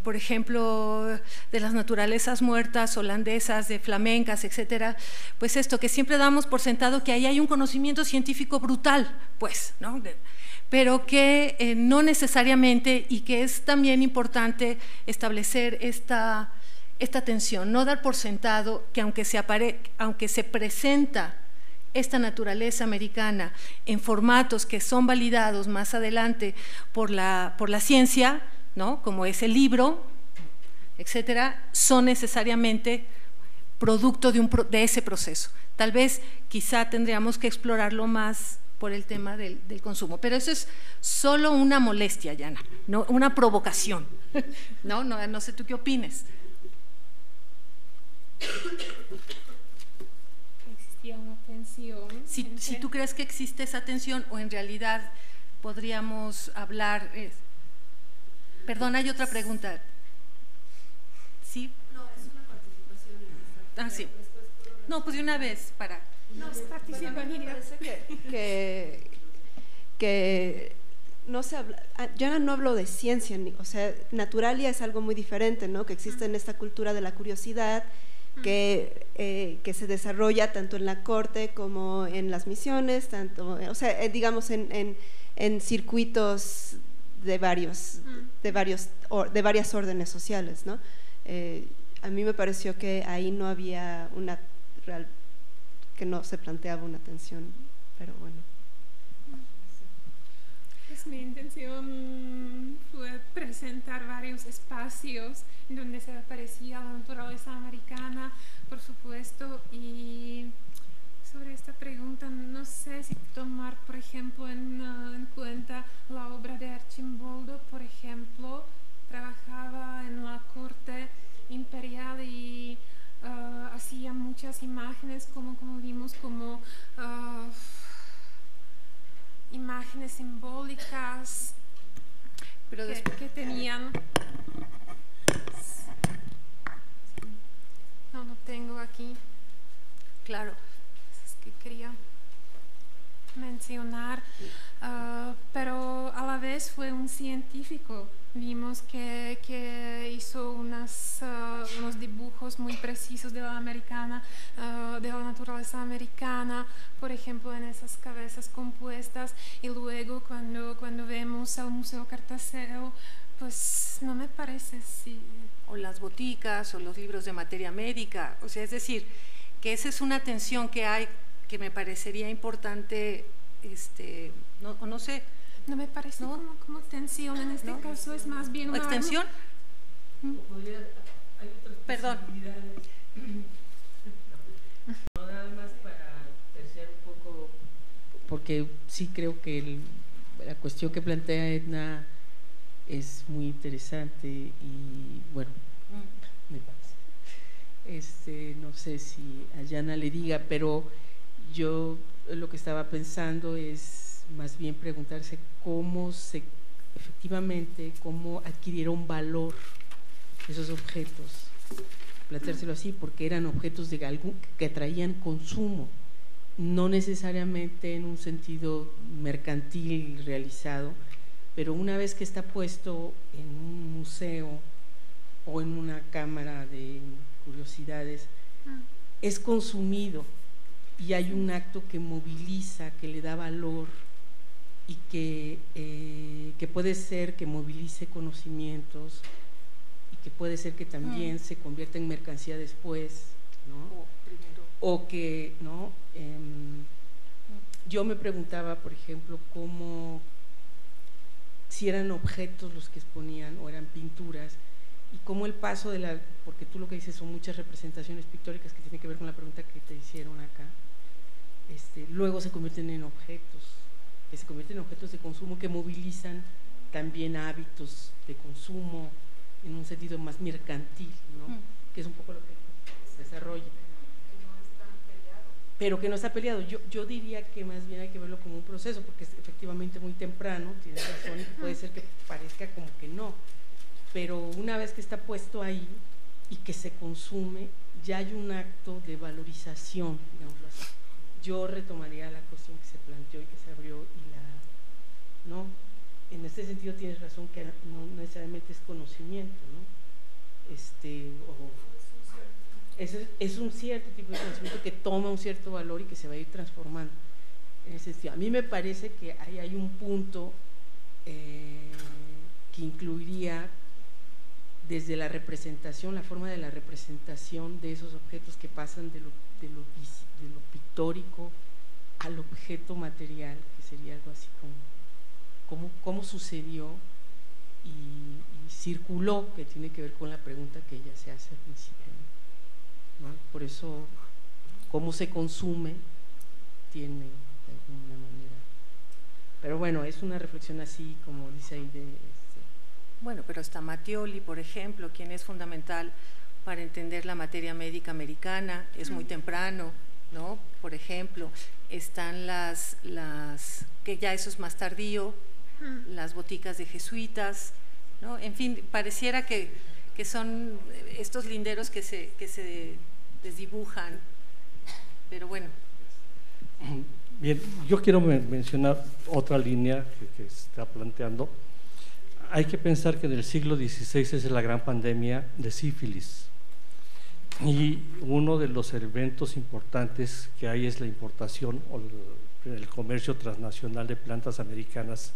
por ejemplo, de las naturalezas muertas holandesas, de flamencas, etcétera, pues esto, que siempre damos por sentado que ahí hay un conocimiento científico brutal, pues, ¿no?, pero que no necesariamente, y que es también importante establecer esta tensión, no dar por sentado que aunque se presenta esta naturaleza americana en formatos que son validados más adelante por la ciencia, ¿no?, como es el libro, etcétera, son necesariamente producto de ese proceso. Tal vez, quizá tendríamos que explorarlo más por el tema del consumo, pero eso es solo una molestia, Yana, no una provocación. No sé tú qué opines. Existía una tensión. Si tú crees que existe esa tensión, o en realidad podríamos hablar. Perdón, hay otra pregunta. ¿Sí? No, es una participación en esta. Sí. No, pues de una vez para. No, participa. Bueno, a mí me parece que no se habla, yo no hablo de ciencia, o sea, naturalia es algo muy diferente, ¿no? Que existe en esta cultura de la curiosidad, que se desarrolla tanto en la corte como en las misiones, tanto, o sea, digamos en circuitos de varias órdenes sociales, ¿no? A mí me pareció que ahí no había una real, que no se planteaba una tensión, pero bueno. Pues mi intención fue presentar varios espacios donde se aparecía la naturaleza americana, por supuesto, y sobre esta pregunta no sé si tomar, por ejemplo, en cuenta la obra de Archimboldo, por ejemplo, trabajaba en la corte imperial y hacía muchas imágenes, como vimos, como imágenes simbólicas, pero que tenían. No tengo aquí. Claro. Es que quería mencionar, pero a la vez fue un científico. Vimos que hizo unos dibujos muy precisos de la americana, de la naturaleza americana, por ejemplo, en esas cabezas compuestas, y luego cuando vemos al Museo Cartaceo, pues no me parece si… O las boticas, o los libros de materia médica, o sea, es decir, que esa es una tensión que hay, que me parecería importante, no sé. No me parece como tensión, en este caso es más bien una… ¿Extensión? Perdón. No, nada más para terciar un poco, porque sí creo que la cuestión que plantea Edna es muy interesante y bueno, me parece. No sé si a Yana le diga, pero yo lo que estaba pensando es más bien preguntarse cómo cómo adquirieron valor esos objetos, planteárselo así, porque eran objetos de algo que atraían consumo, no necesariamente en un sentido mercantil realizado, pero una vez que está puesto en un museo o en una cámara de curiosidades, es consumido y hay un acto que moviliza, que le da valor y que puede ser que movilice conocimientos y que puede ser que también se convierta en mercancía después, ¿no? O que, ¿no? Yo me preguntaba, por ejemplo, si eran objetos los que exponían o eran pinturas, y cómo el paso porque tú lo que dices son muchas representaciones pictóricas que tienen que ver con la pregunta que te hicieron acá, luego se convierten en objetos, que se convierten en objetos de consumo que movilizan también hábitos de consumo en un sentido más mercantil, ¿no? Que es un poco lo que se desarrolla. Pero que no está peleado. Yo diría que más bien hay que verlo como un proceso, porque es efectivamente muy temprano, tienes razón, y puede ser que parezca como que no, pero una vez que está puesto ahí y que se consume, ya hay un acto de valorización, digámoslo así. Yo retomaría la cuestión que se planteó y que se abrió, ¿no? En este sentido tienes razón que no necesariamente es conocimiento, ¿no? Es un cierto tipo de conocimiento que toma un cierto valor y que se va a ir transformando. En ese sentido, a mí me parece que ahí hay un punto que incluiría desde la representación, la forma de la representación de esos objetos que pasan de lo pictórico al objeto material, que sería algo así como cómo sucedió y circuló, que tiene que ver con la pregunta que ella se hace al principio, ¿no? Por eso, cómo se consume tiene de alguna manera. Pero bueno, es una reflexión así, como dice ahí de… Bueno, pero está Mattioli, por ejemplo, quien es fundamental para entender la materia médica americana, es muy temprano, ¿no? Por ejemplo, están las que ya eso es más tardío, las boticas de jesuitas, ¿no? En fin, pareciera que son estos linderos que se desdibujan, pero bueno. Bien, yo quiero mencionar otra línea que se está planteando. Hay que pensar que en el siglo XVI es la gran pandemia de sífilis y uno de los eventos importantes que hay es la importación o el comercio transnacional de plantas americanas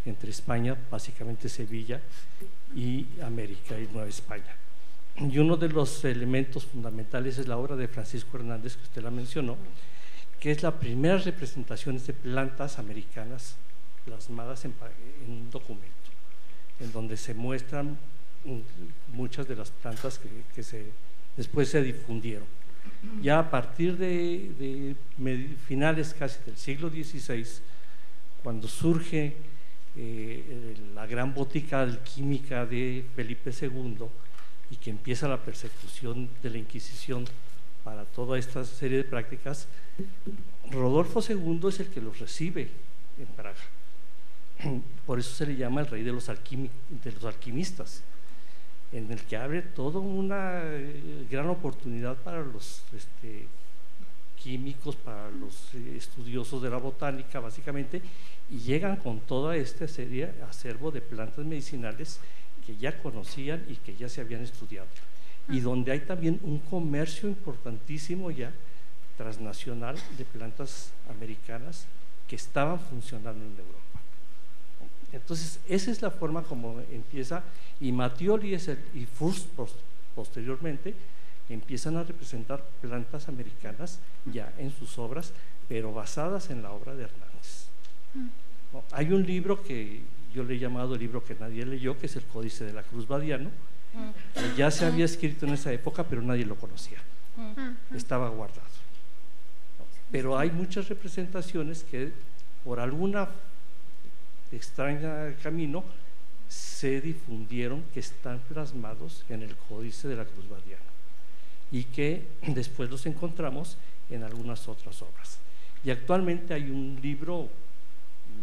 entre España, básicamente Sevilla, y América y Nueva España. Y uno de los elementos fundamentales es la obra de Francisco Hernández, que usted la mencionó, que es la primera representación de plantas americanas plasmadas en un documento, en donde se muestran muchas de las plantas que después se difundieron. Ya a partir de finales casi del siglo XVI, cuando surge la gran botica alquímica de Felipe II y que empieza la persecución de la Inquisición para toda esta serie de prácticas, Rodolfo II es el que los recibe en Praga. Por eso se le llama el rey de los alquimistas, en el que abre toda una gran oportunidad para los químicos, para los estudiosos de la botánica, básicamente, y llegan con toda esta serie acervo de plantas medicinales que ya conocían y que ya se habían estudiado, y donde hay también un comercio importantísimo ya transnacional de plantas americanas que estaban funcionando en Europa. Entonces, esa es la forma como empieza, y Mattioli y Fürst posteriormente empiezan a representar plantas americanas ya en sus obras, pero basadas en la obra de Hernández. ¿No? Hay un libro que yo le he llamado el libro que nadie leyó, que es el Códice de la Cruz Badiano, que ya se había escrito en esa época, pero nadie lo conocía, estaba guardado. ¿No? Pero hay muchas representaciones que por alguna extraña camino se difundieron, que están plasmados en el Códice de la Cruz Badiano y que después los encontramos en algunas otras obras. Y actualmente hay un libro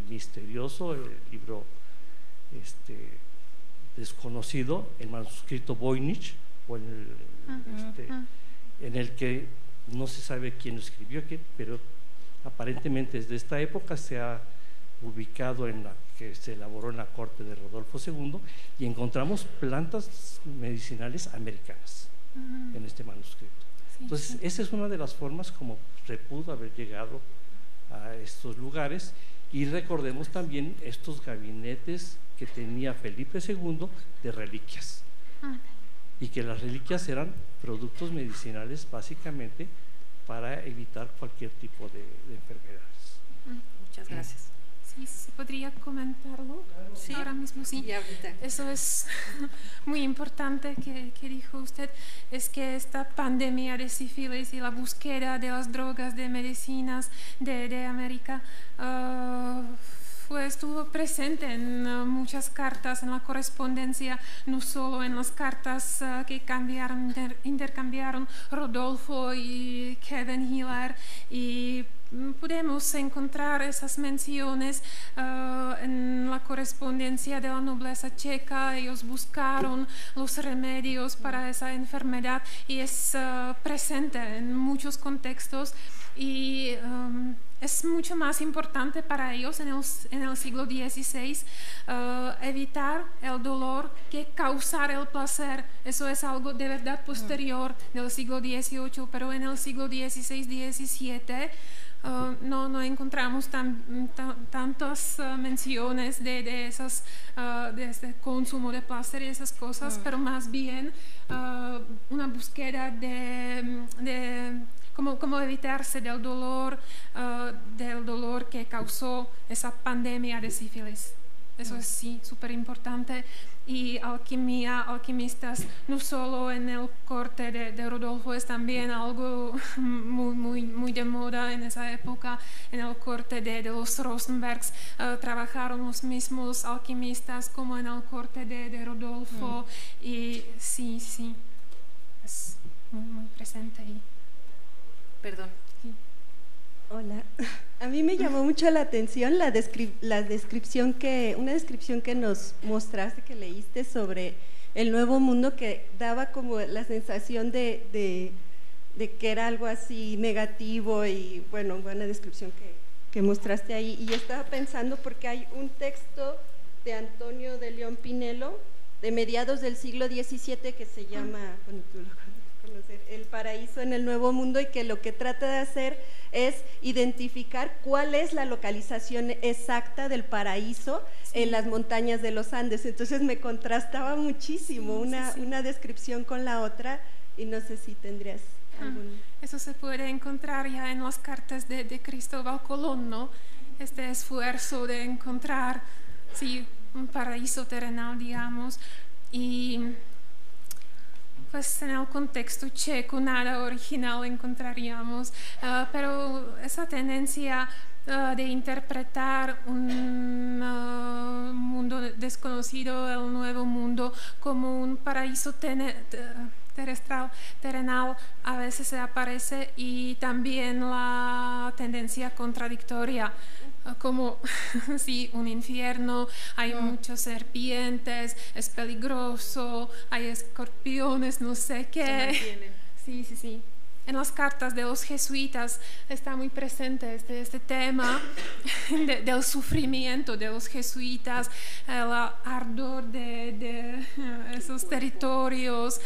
misterioso, el libro desconocido, el manuscrito Voynich, en el que no se sabe quién lo escribió, pero aparentemente desde esta época se ha ubicado en la que se elaboró en la corte de Rodolfo II, y encontramos plantas medicinales americanas en este manuscrito. Entonces, esa es una de las formas como se pudo haber llegado a estos lugares. Y recordemos también estos gabinetes que tenía Felipe II de reliquias, y que las reliquias eran productos medicinales básicamente para evitar cualquier tipo de enfermedades. Muchas gracias. Sí, ¿se podría comentarlo? Sí, ahora mismo sí. Ya ahorita. Eso es muy importante que dijo usted, es que esta pandemia de sífilis y la búsqueda de las drogas, de medicinas de América estuvo presente en muchas cartas, en la correspondencia, no solo en las cartas que intercambiaron Rodolfo y Kevin Hiller, y podemos encontrar esas menciones en la correspondencia de la nobleza checa. Ellos buscaron los remedios para esa enfermedad y es presente en muchos contextos, y es mucho más importante para ellos en el siglo XVI evitar el dolor que causar el placer. Eso es algo de verdad posterior del siglo XVIII, pero en el siglo XVI, XVII no encontramos tantas menciones de este consumo de placer y esas cosas, pero más bien una búsqueda de cómo evitarse del dolor que causó esa pandemia de sífilis. Eso es sí, súper importante. Y alquimistas, no solo en el corte de Rodolfo, es también algo muy de moda en esa época. En el corte de los Rosenbergs trabajaron los mismos alquimistas como en el corte de Rodolfo. Y sí, es muy presente ahí. Perdón. Sí. Hola, a mí me llamó mucho la atención una descripción que nos mostraste, que leíste sobre el Nuevo Mundo, que daba como la sensación de que era algo así negativo y bueno, buena descripción que mostraste ahí. Y yo estaba pensando porque hay un texto de Antonio de León Pinelo de mediados del siglo XVII que se llama, bueno, tú lo conocer, El paraíso en el Nuevo Mundo, y que lo que trata de hacer es identificar cuál es la localización exacta del paraíso en las montañas de los Andes. Entonces me contrastaba muchísimo una descripción con la otra, y no sé si tendrías algún... Eso se puede encontrar ya en las cartas de Cristóbal Colón, ¿no? Este esfuerzo de encontrar, sí, un paraíso terrenal, digamos, y pues en el contexto checo nada original encontraríamos, pero esa tendencia de interpretar un mundo desconocido, el Nuevo Mundo, como un paraíso terrenal, a veces se aparece, y también la tendencia contradictoria, como sí, un infierno, hay muchas serpientes, es peligroso, hay escorpiones, no sé qué. Sí. En las cartas de los jesuitas está muy presente este tema del sufrimiento de los jesuitas, el ardor de esos territorios,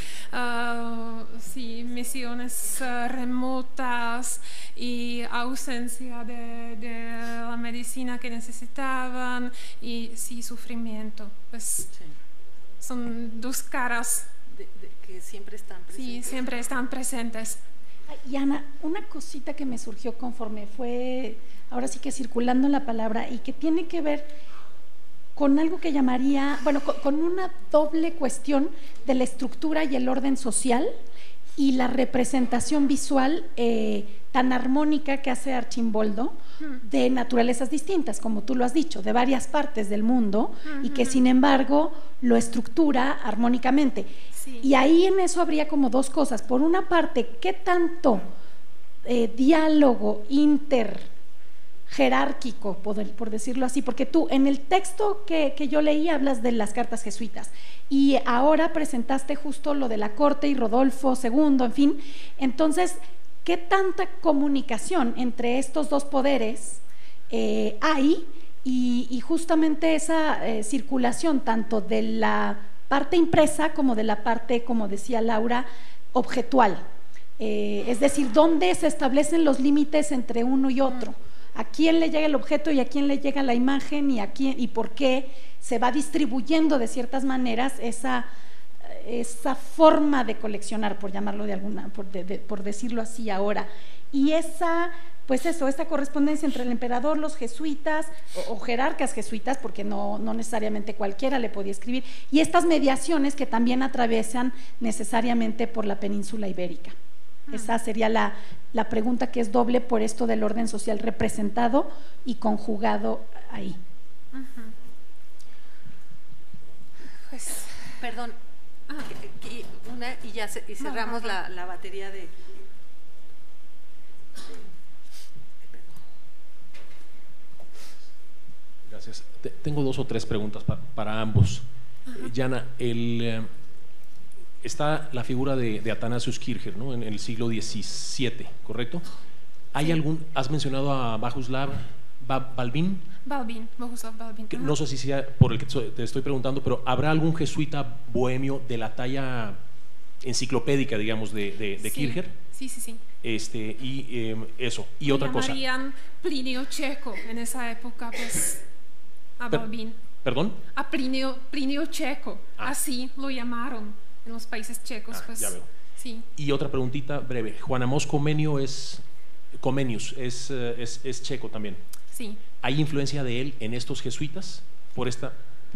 misiones remotas y ausencia de la medicina que necesitaban, y sufrimiento. Pues son dos caras que siempre están presentes. Sí, siempre están presentes. Y Ana, una cosita que me surgió conforme fue, ahora sí que circulando la palabra, y que tiene que ver con algo que llamaría, bueno, con una doble cuestión de la estructura y el orden social, y la representación visual tan armónica que hace Archimboldo de naturalezas distintas, como tú lo has dicho, de varias partes del mundo, y que sin embargo lo estructura armónicamente. Sí. Y ahí en eso habría como dos cosas. Por una parte, ¿qué tanto diálogo interjerárquico, por decirlo así? Porque tú en el texto que yo leí hablas de las cartas jesuitas, y ahora presentaste justo lo de la corte y Rodolfo II, en fin. Entonces, ¿qué tanta comunicación entre estos dos poderes hay? Y justamente esa circulación tanto de la parte impresa como de la parte, como decía Laura, objetual. Es decir, ¿dónde se establecen los límites entre uno y otro? ¿A quién le llega el objeto y a quién le llega la imagen, y por qué se va distribuyendo de ciertas maneras esa forma de coleccionar, por llamarlo de alguna, por decirlo así ahora? Y esa correspondencia entre el emperador, los jesuitas o jerarcas jesuitas, porque no necesariamente cualquiera le podía escribir, y estas mediaciones que también atraviesan necesariamente por la península ibérica. Esa sería la pregunta, que es doble por esto del orden social representado y conjugado ahí. Pues, perdón, y cerramos la batería de... Gracias. Tengo dos o tres preguntas para ambos. Jana, está la figura de Athanasius Kircher, ¿no? En el siglo XVII, ¿correcto? ¿Hay algún, has mencionado a Bohuslav Balbín? Bohuslav Balbín. No sé si sea por el que te estoy preguntando, pero ¿habrá algún jesuita bohemio de la talla enciclopédica, digamos, de Kircher? Sí. Eso. Y otra cosa. Llamarían Plinio Checo en esa época, pues, a Balbín. ¿Perdón? A Plinio Checo, así lo llamaron en los países checos. Pues, ya veo. Sí. Y otra preguntita breve. Juan Amós Comenius es checo también. Sí. ¿Hay influencia de él en estos jesuitas? por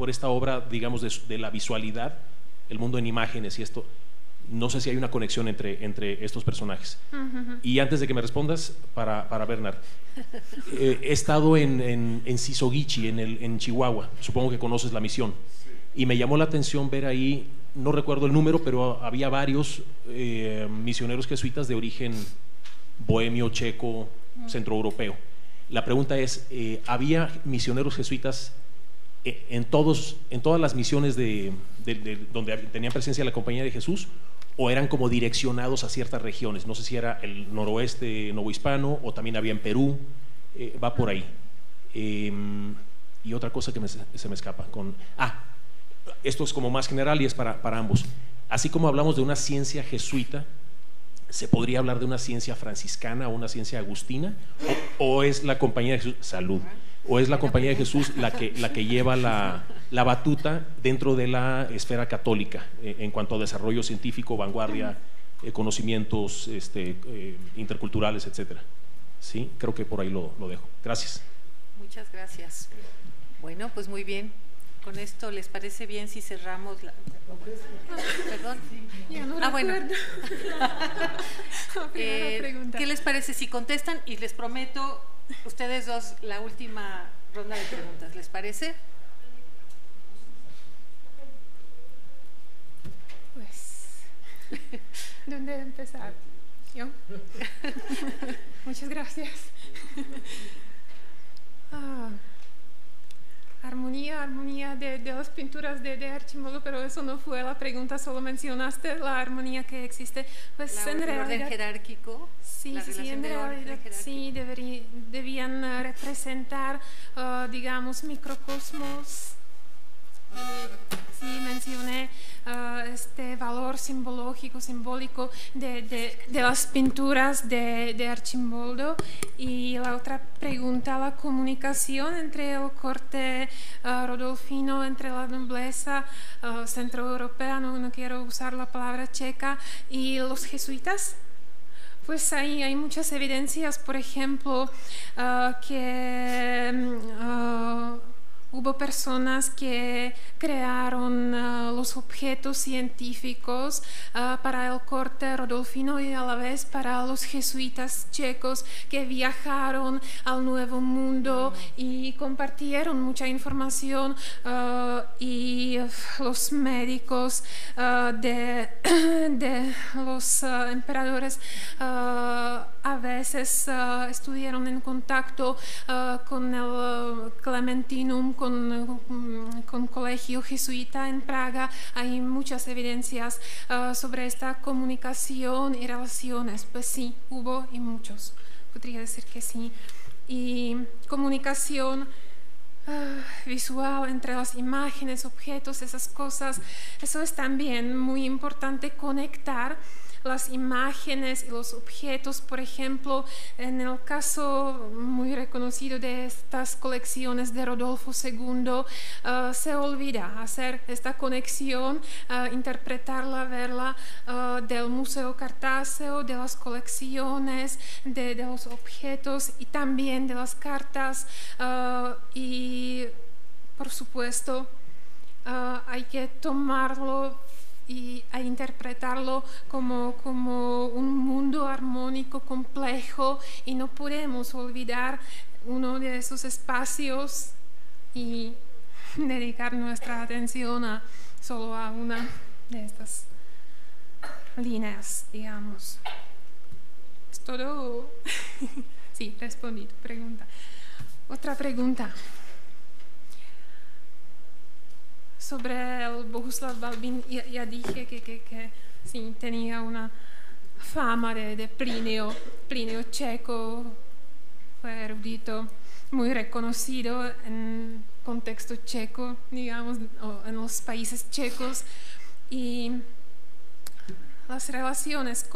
esta obra, digamos, de la visualidad, el mundo en imágenes y esto. No sé si hay una conexión entre estos personajes. Y antes de que me respondas, para Bernard, he estado en Sisoguichi, en Chihuahua, supongo que conoces la misión, y me llamó la atención ver ahí, no recuerdo el número, pero había varios misioneros jesuitas de origen bohemio, checo, centroeuropeo. La pregunta es, ¿había misioneros jesuitas en todas las misiones donde tenían presencia la Compañía de Jesús, o eran como direccionados a ciertas regiones? No sé si era el noroeste novohispano o también había en Perú, va por ahí. Y otra cosa que se me escapa. Esto es como más general y es para ambos. Así como hablamos de una ciencia jesuita, ¿se podría hablar de una ciencia franciscana o una ciencia agustina? ¿O es la Compañía de Jesús? Salud. ¿O es la Compañía de Jesús la que lleva la batuta dentro de la esfera católica en cuanto a desarrollo científico, vanguardia, conocimientos interculturales, etcétera? Sí, creo que por ahí lo dejo. Gracias. Muchas gracias. Bueno, pues muy bien. Con esto, ¿les parece bien si cerramos la... Perdón. Ya no recuerdo. Bueno. ¿Qué les parece si contestan? Y les prometo, ustedes dos, la última ronda de preguntas. ¿Les parece? Pues, ¿dónde empezar? ¿Yo? Muchas gracias. Armonía de las pinturas de Archimboldo, pero eso no fue la pregunta, solo mencionaste la armonía que existe. Pues en realidad, orden jerárquico. Sí, en realidad sí debían representar, digamos, microcosmos. Sí, mencioné este valor simbólico de las pinturas de Archimboldo. Y la otra pregunta, la comunicación entre el corte rodolfino, entre la nobleza centroeuropea, no quiero usar la palabra checa, y los jesuitas. Pues hay muchas evidencias, por ejemplo, que hubo personas que crearon los objetos científicos para el corte rodolfino y a la vez para los jesuitas checos que viajaron al Nuevo Mundo y compartieron mucha información, y los médicos de los emperadores a veces estuvieron en contacto con el Clementinum, con colegio jesuita en Praga. Hay muchas evidencias sobre esta comunicación y relaciones. Pues sí, hubo y muchos. Podría decir que sí. Y comunicación visual entre las imágenes, objetos, esas cosas. Eso es también muy importante, conectar las imágenes y los objetos. Por ejemplo, en el caso muy reconocido de estas colecciones de Rodolfo II, se olvida hacer esta conexión, interpretarla, verla, del Museo Cartáceo, de las colecciones, de los objetos y también de las cartas, y por supuesto hay que tomarlo y a interpretarlo como un mundo armónico complejo, y no podemos olvidar uno de esos espacios y dedicar nuestra atención solo a una de estas líneas, digamos. ¿Es todo? Sí, respondí tu pregunta. Otra pregunta. Sobre el Bohuslav Balbín, ya dije que sí, tenía una fama de Plinio checo, fue erudito, muy reconocido en contexto checo, digamos, en los países checos, y las relaciones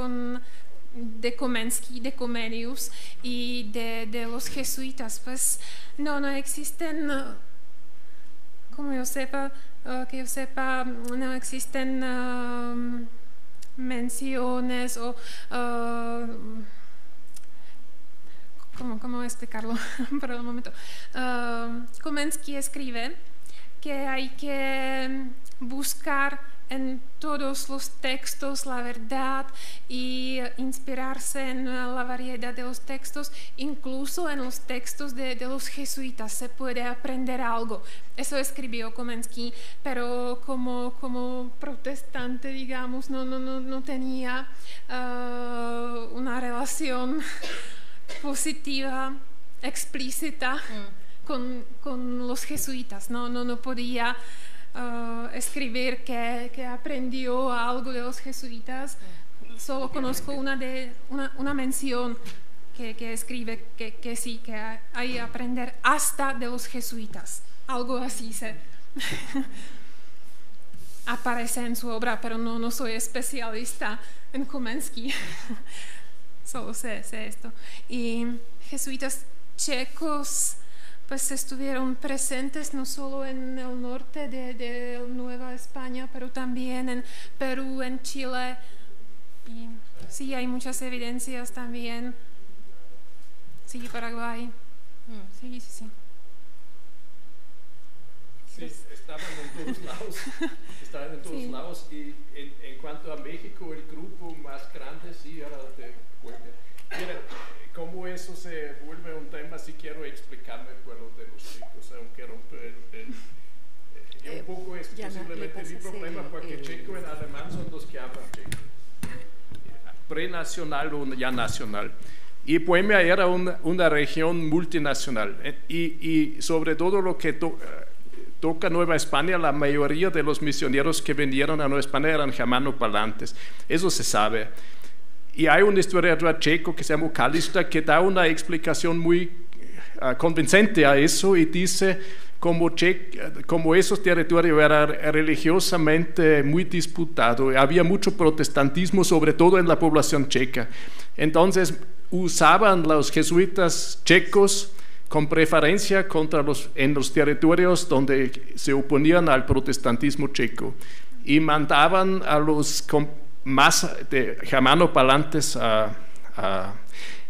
de Komensky, de Comenius y de los jesuitas, pues no existen, como yo sepa, no existen menciones o ¿cómo explicarlo? Por el momento. Komensky escribe que hay que buscar en todos los textos la verdad y inspirarse en la variedad de los textos, incluso en los textos de los jesuitas se puede aprender algo. Eso escribió Komensky, pero como protestante, digamos, no tenía una relación positiva, explícita con los jesuitas, no podía escribir que aprendió algo de los jesuitas. Solo conozco una mención que escribe que sí, que hay que aprender hasta de los jesuitas. Algo así aparece en su obra, pero no soy especialista en Komensky. Solo sé esto. Y jesuitas checos pues estuvieron presentes no solo en el norte de Nueva España, pero también en Perú, en Chile. Y sí, hay muchas evidencias también. Sí, Paraguay. Sí. Sí, estaban en todos lados. Estaban en todos lados. Y en cuanto a México, el grupo más grande, sí, era de Puebla. Mira, cómo eso se vuelve un tema, si quiero explicarme por lo de los chicos, aunque romper un poco es posiblemente mi problema, porque checo y alemán son los que hablan checo. Prenacional o ya nacional. Y Bohemia era una región multinacional. Y sobre todo lo que toca Nueva España, la mayoría de los misioneros que vinieron a Nueva España eran germanoparlantes. Eso se sabe. Y hay un historiador checo que se llama Kalista que da una explicación muy convincente a eso y dice como esos territorios eran religiosamente muy disputados, había mucho protestantismo, sobre todo en la población checa. Entonces usaban los jesuitas checos con preferencia en los territorios donde se oponían al protestantismo checo y mandaban a los más de germanoparlantes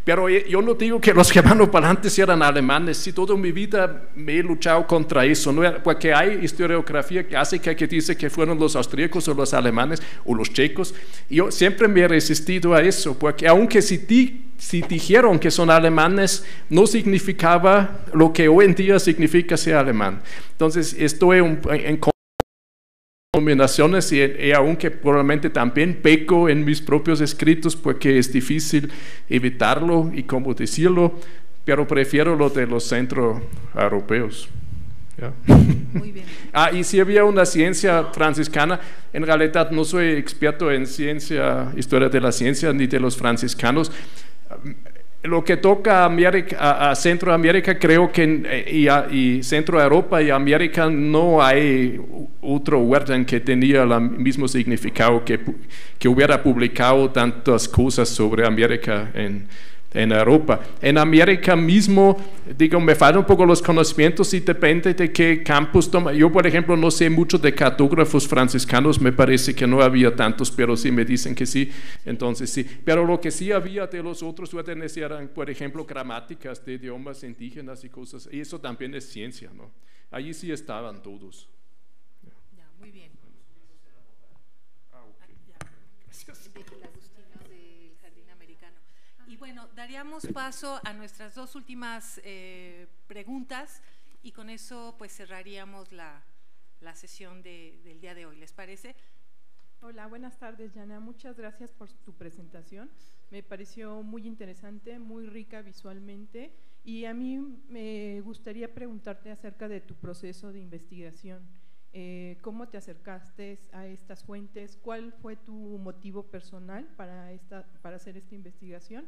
pero yo no digo que los germanoparlantes eran alemanes, sí, toda mi vida me he luchado contra eso, ¿no? Porque hay historiografía clásica que dice que fueron los austríacos o los alemanes o los checos, y yo siempre me he resistido a eso, porque aunque si dijeron que son alemanes, no significaba lo que hoy en día significa ser alemán. Entonces estoy en combinaciones y aunque probablemente también peco en mis propios escritos porque es difícil evitarlo y cómo decirlo, pero prefiero lo de los centroeuropeos. ¿Ya? Muy bien. Y si había una ciencia franciscana, en realidad no soy experto en historia de la ciencia ni de los franciscanos. Lo que toca a Centroamérica, creo que y Centroeuropa y América no hay otro orden que tenía el mismo significado, que hubiera publicado tantas cosas sobre América en Europa. En América mismo, digo, me faltan un poco los conocimientos y depende de qué campus toma. Yo, por ejemplo, no sé mucho de cartógrafos franciscanos, me parece que no había tantos, pero sí me dicen que sí, entonces sí. Pero lo que sí había de los otros órdenes eran, por ejemplo, gramáticas de idiomas indígenas y cosas, y eso también es ciencia, ¿no? Allí sí estaban todos. Ya, muy bien. Y bueno, daríamos paso a nuestras dos últimas preguntas y con eso pues cerraríamos la sesión del día de hoy. ¿Les parece? Hola, buenas tardes, Yana. Muchas gracias por tu presentación. Me pareció muy interesante, muy rica visualmente y a mí me gustaría preguntarte acerca de tu proceso de investigación. ¿Cómo te acercaste a estas fuentes? ¿Cuál fue tu motivo personal para hacer esta investigación?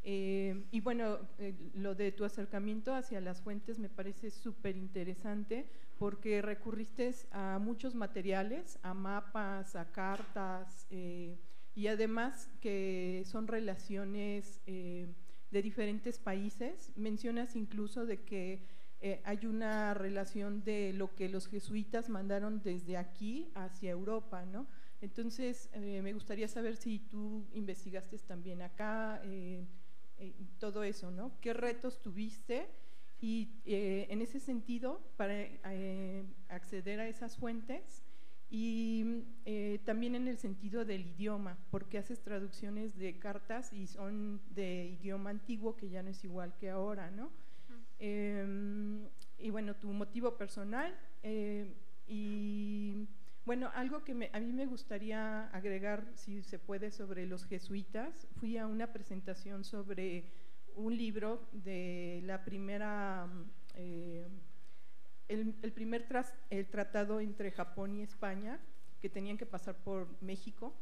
Y bueno, lo de tu acercamiento hacia las fuentes me parece súper interesante porque recurriste a muchos materiales, a mapas, a cartas y además que son relaciones de diferentes países. Mencionas incluso de que hay una relación de lo que los jesuitas mandaron desde aquí hacia Europa, ¿no? Entonces, me gustaría saber si tú investigaste también acá, todo eso, ¿no? ¿Qué retos tuviste Y en ese sentido, para acceder a esas fuentes, y también en el sentido del idioma, porque haces traducciones de cartas y son de idioma antiguo que ya no es igual que ahora, ¿no? Y bueno, tu motivo personal y bueno, algo que a mí me gustaría agregar, si se puede, sobre los jesuitas. Fui a una presentación sobre un libro de la primera, el tratado entre Japón y España, que tenían que pasar por México.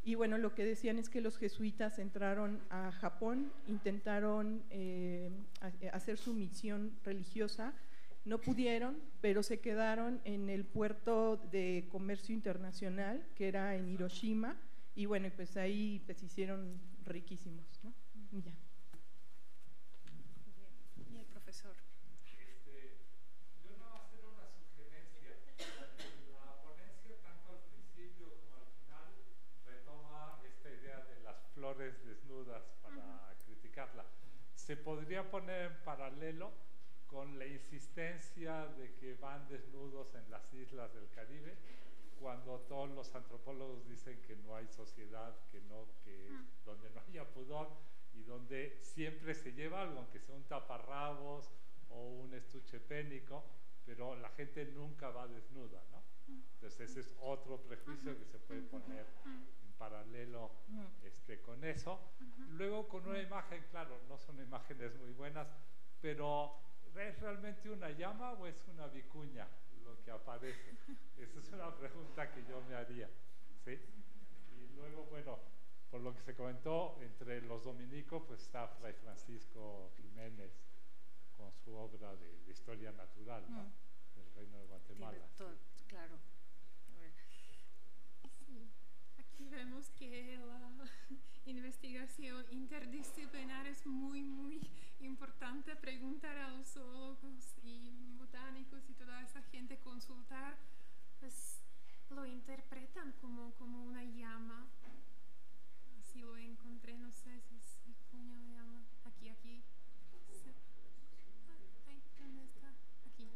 Y bueno, lo que decían es que los jesuitas entraron a Japón, intentaron hacer su misión religiosa, no pudieron, pero se quedaron en el puerto de comercio internacional, que era en Hiroshima, y bueno, pues ahí pues hicieron riquísimos, ¿no? Y ya. Y el profesor. Yo no voy a hacer una sugerencia. La ponencia, tanto al principio como al final, retoma esta idea de las flores desnudas para criticarla. Se podría poner en paralelo con la insistencia de que van desnudos en las islas del Caribe, cuando todos los antropólogos dicen que no hay sociedad, donde no haya pudor y donde siempre se lleva algo, aunque sea un taparrabos o un estuche pénico, pero la gente nunca va desnuda, ¿no? Entonces ese es otro prejuicio que se puede poner en paralelo con eso. Luego con una imagen, claro, no son imágenes muy buenas, pero ¿es realmente una llama o es una vicuña lo que aparece? Esa es una pregunta que yo me haría, ¿sí? Y luego, bueno, por lo que se comentó, entre los dominicos pues está Fray Francisco Jiménez con su obra de historia natural, ¿no? Del Reino de Guatemala. Todo, claro. Sí. Aquí vemos que la investigación interdisciplinar es muy, muy importante. Preguntar a los zoólogos y botánicos y toda esa gente, consultar, pues lo interpretan como una llama. Así lo encontré, no sé si es vicuña o llama. Aquí. Sí. Ay, ¿dónde está? Aquí.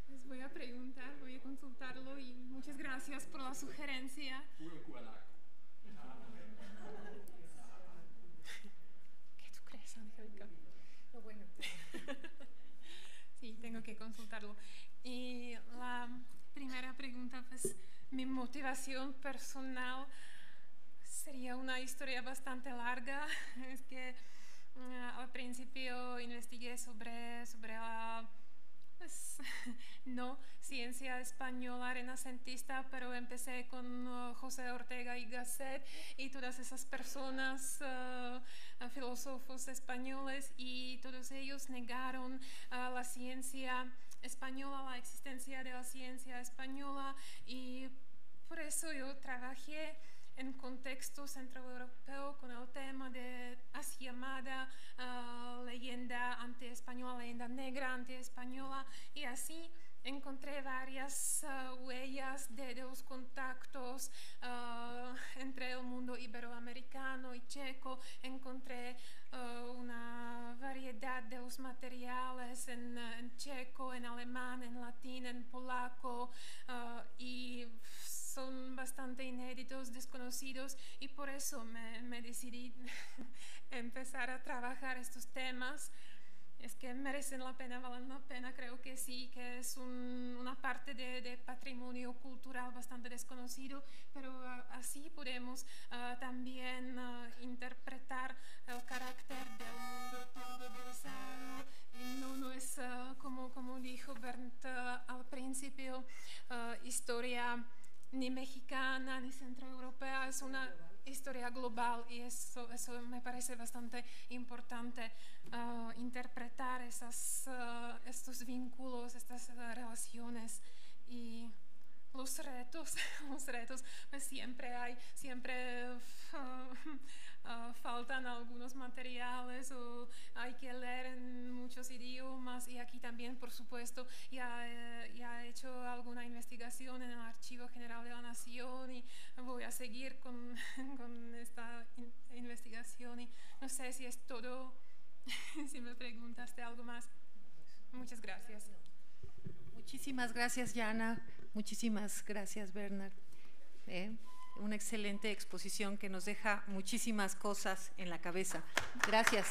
Les voy a preguntar, voy a consultarlo y muchas gracias por la sugerencia. ¿Qué tú crees, Angélica? No, bueno. Sí, tengo que consultarlo. Y la primera pregunta, pues mi motivación personal sería una historia bastante larga. Es que al principio investigué sobre la pues, no ciencia española renacentista, pero empecé con José Ortega y Gasset y todas esas personas, filósofos españoles, y todos ellos negaron la ciencia española, la existencia de la ciencia española, y por eso yo trabajé en contexto centroeuropeo con el tema de así llamada leyenda antiespañola, leyenda negra antiespañola, y así encontré varias huellas de los contactos entre el mundo iberoamericano y checo. Encontré una variedad de los materiales en checo, en alemán, en latín, en polaco, y son bastante inéditos, desconocidos, y por eso me decidí empezar a trabajar estos temas. Es que merecen la pena, valen la pena, creo que sí, que es una parte de patrimonio cultural bastante desconocido, pero así podemos también interpretar el carácter del mundo globalizado. No es, como dijo Bernd al principio, historia ni mexicana ni centroeuropea, es una historia global, y eso me parece bastante importante, interpretar estos vínculos, estas relaciones. Y los retos pues siempre faltan algunos materiales, o hay que leer en muchos idiomas, y aquí también, por supuesto, ya he hecho alguna investigación en el Archivo General de la Nación, y voy a seguir con esta investigación, y no sé si es todo si me preguntaste algo más. Muchas gracias. Muchísimas gracias, Jana. Muchísimas gracias, Bernard. Una excelente exposición que nos deja muchísimas cosas en la cabeza. Gracias.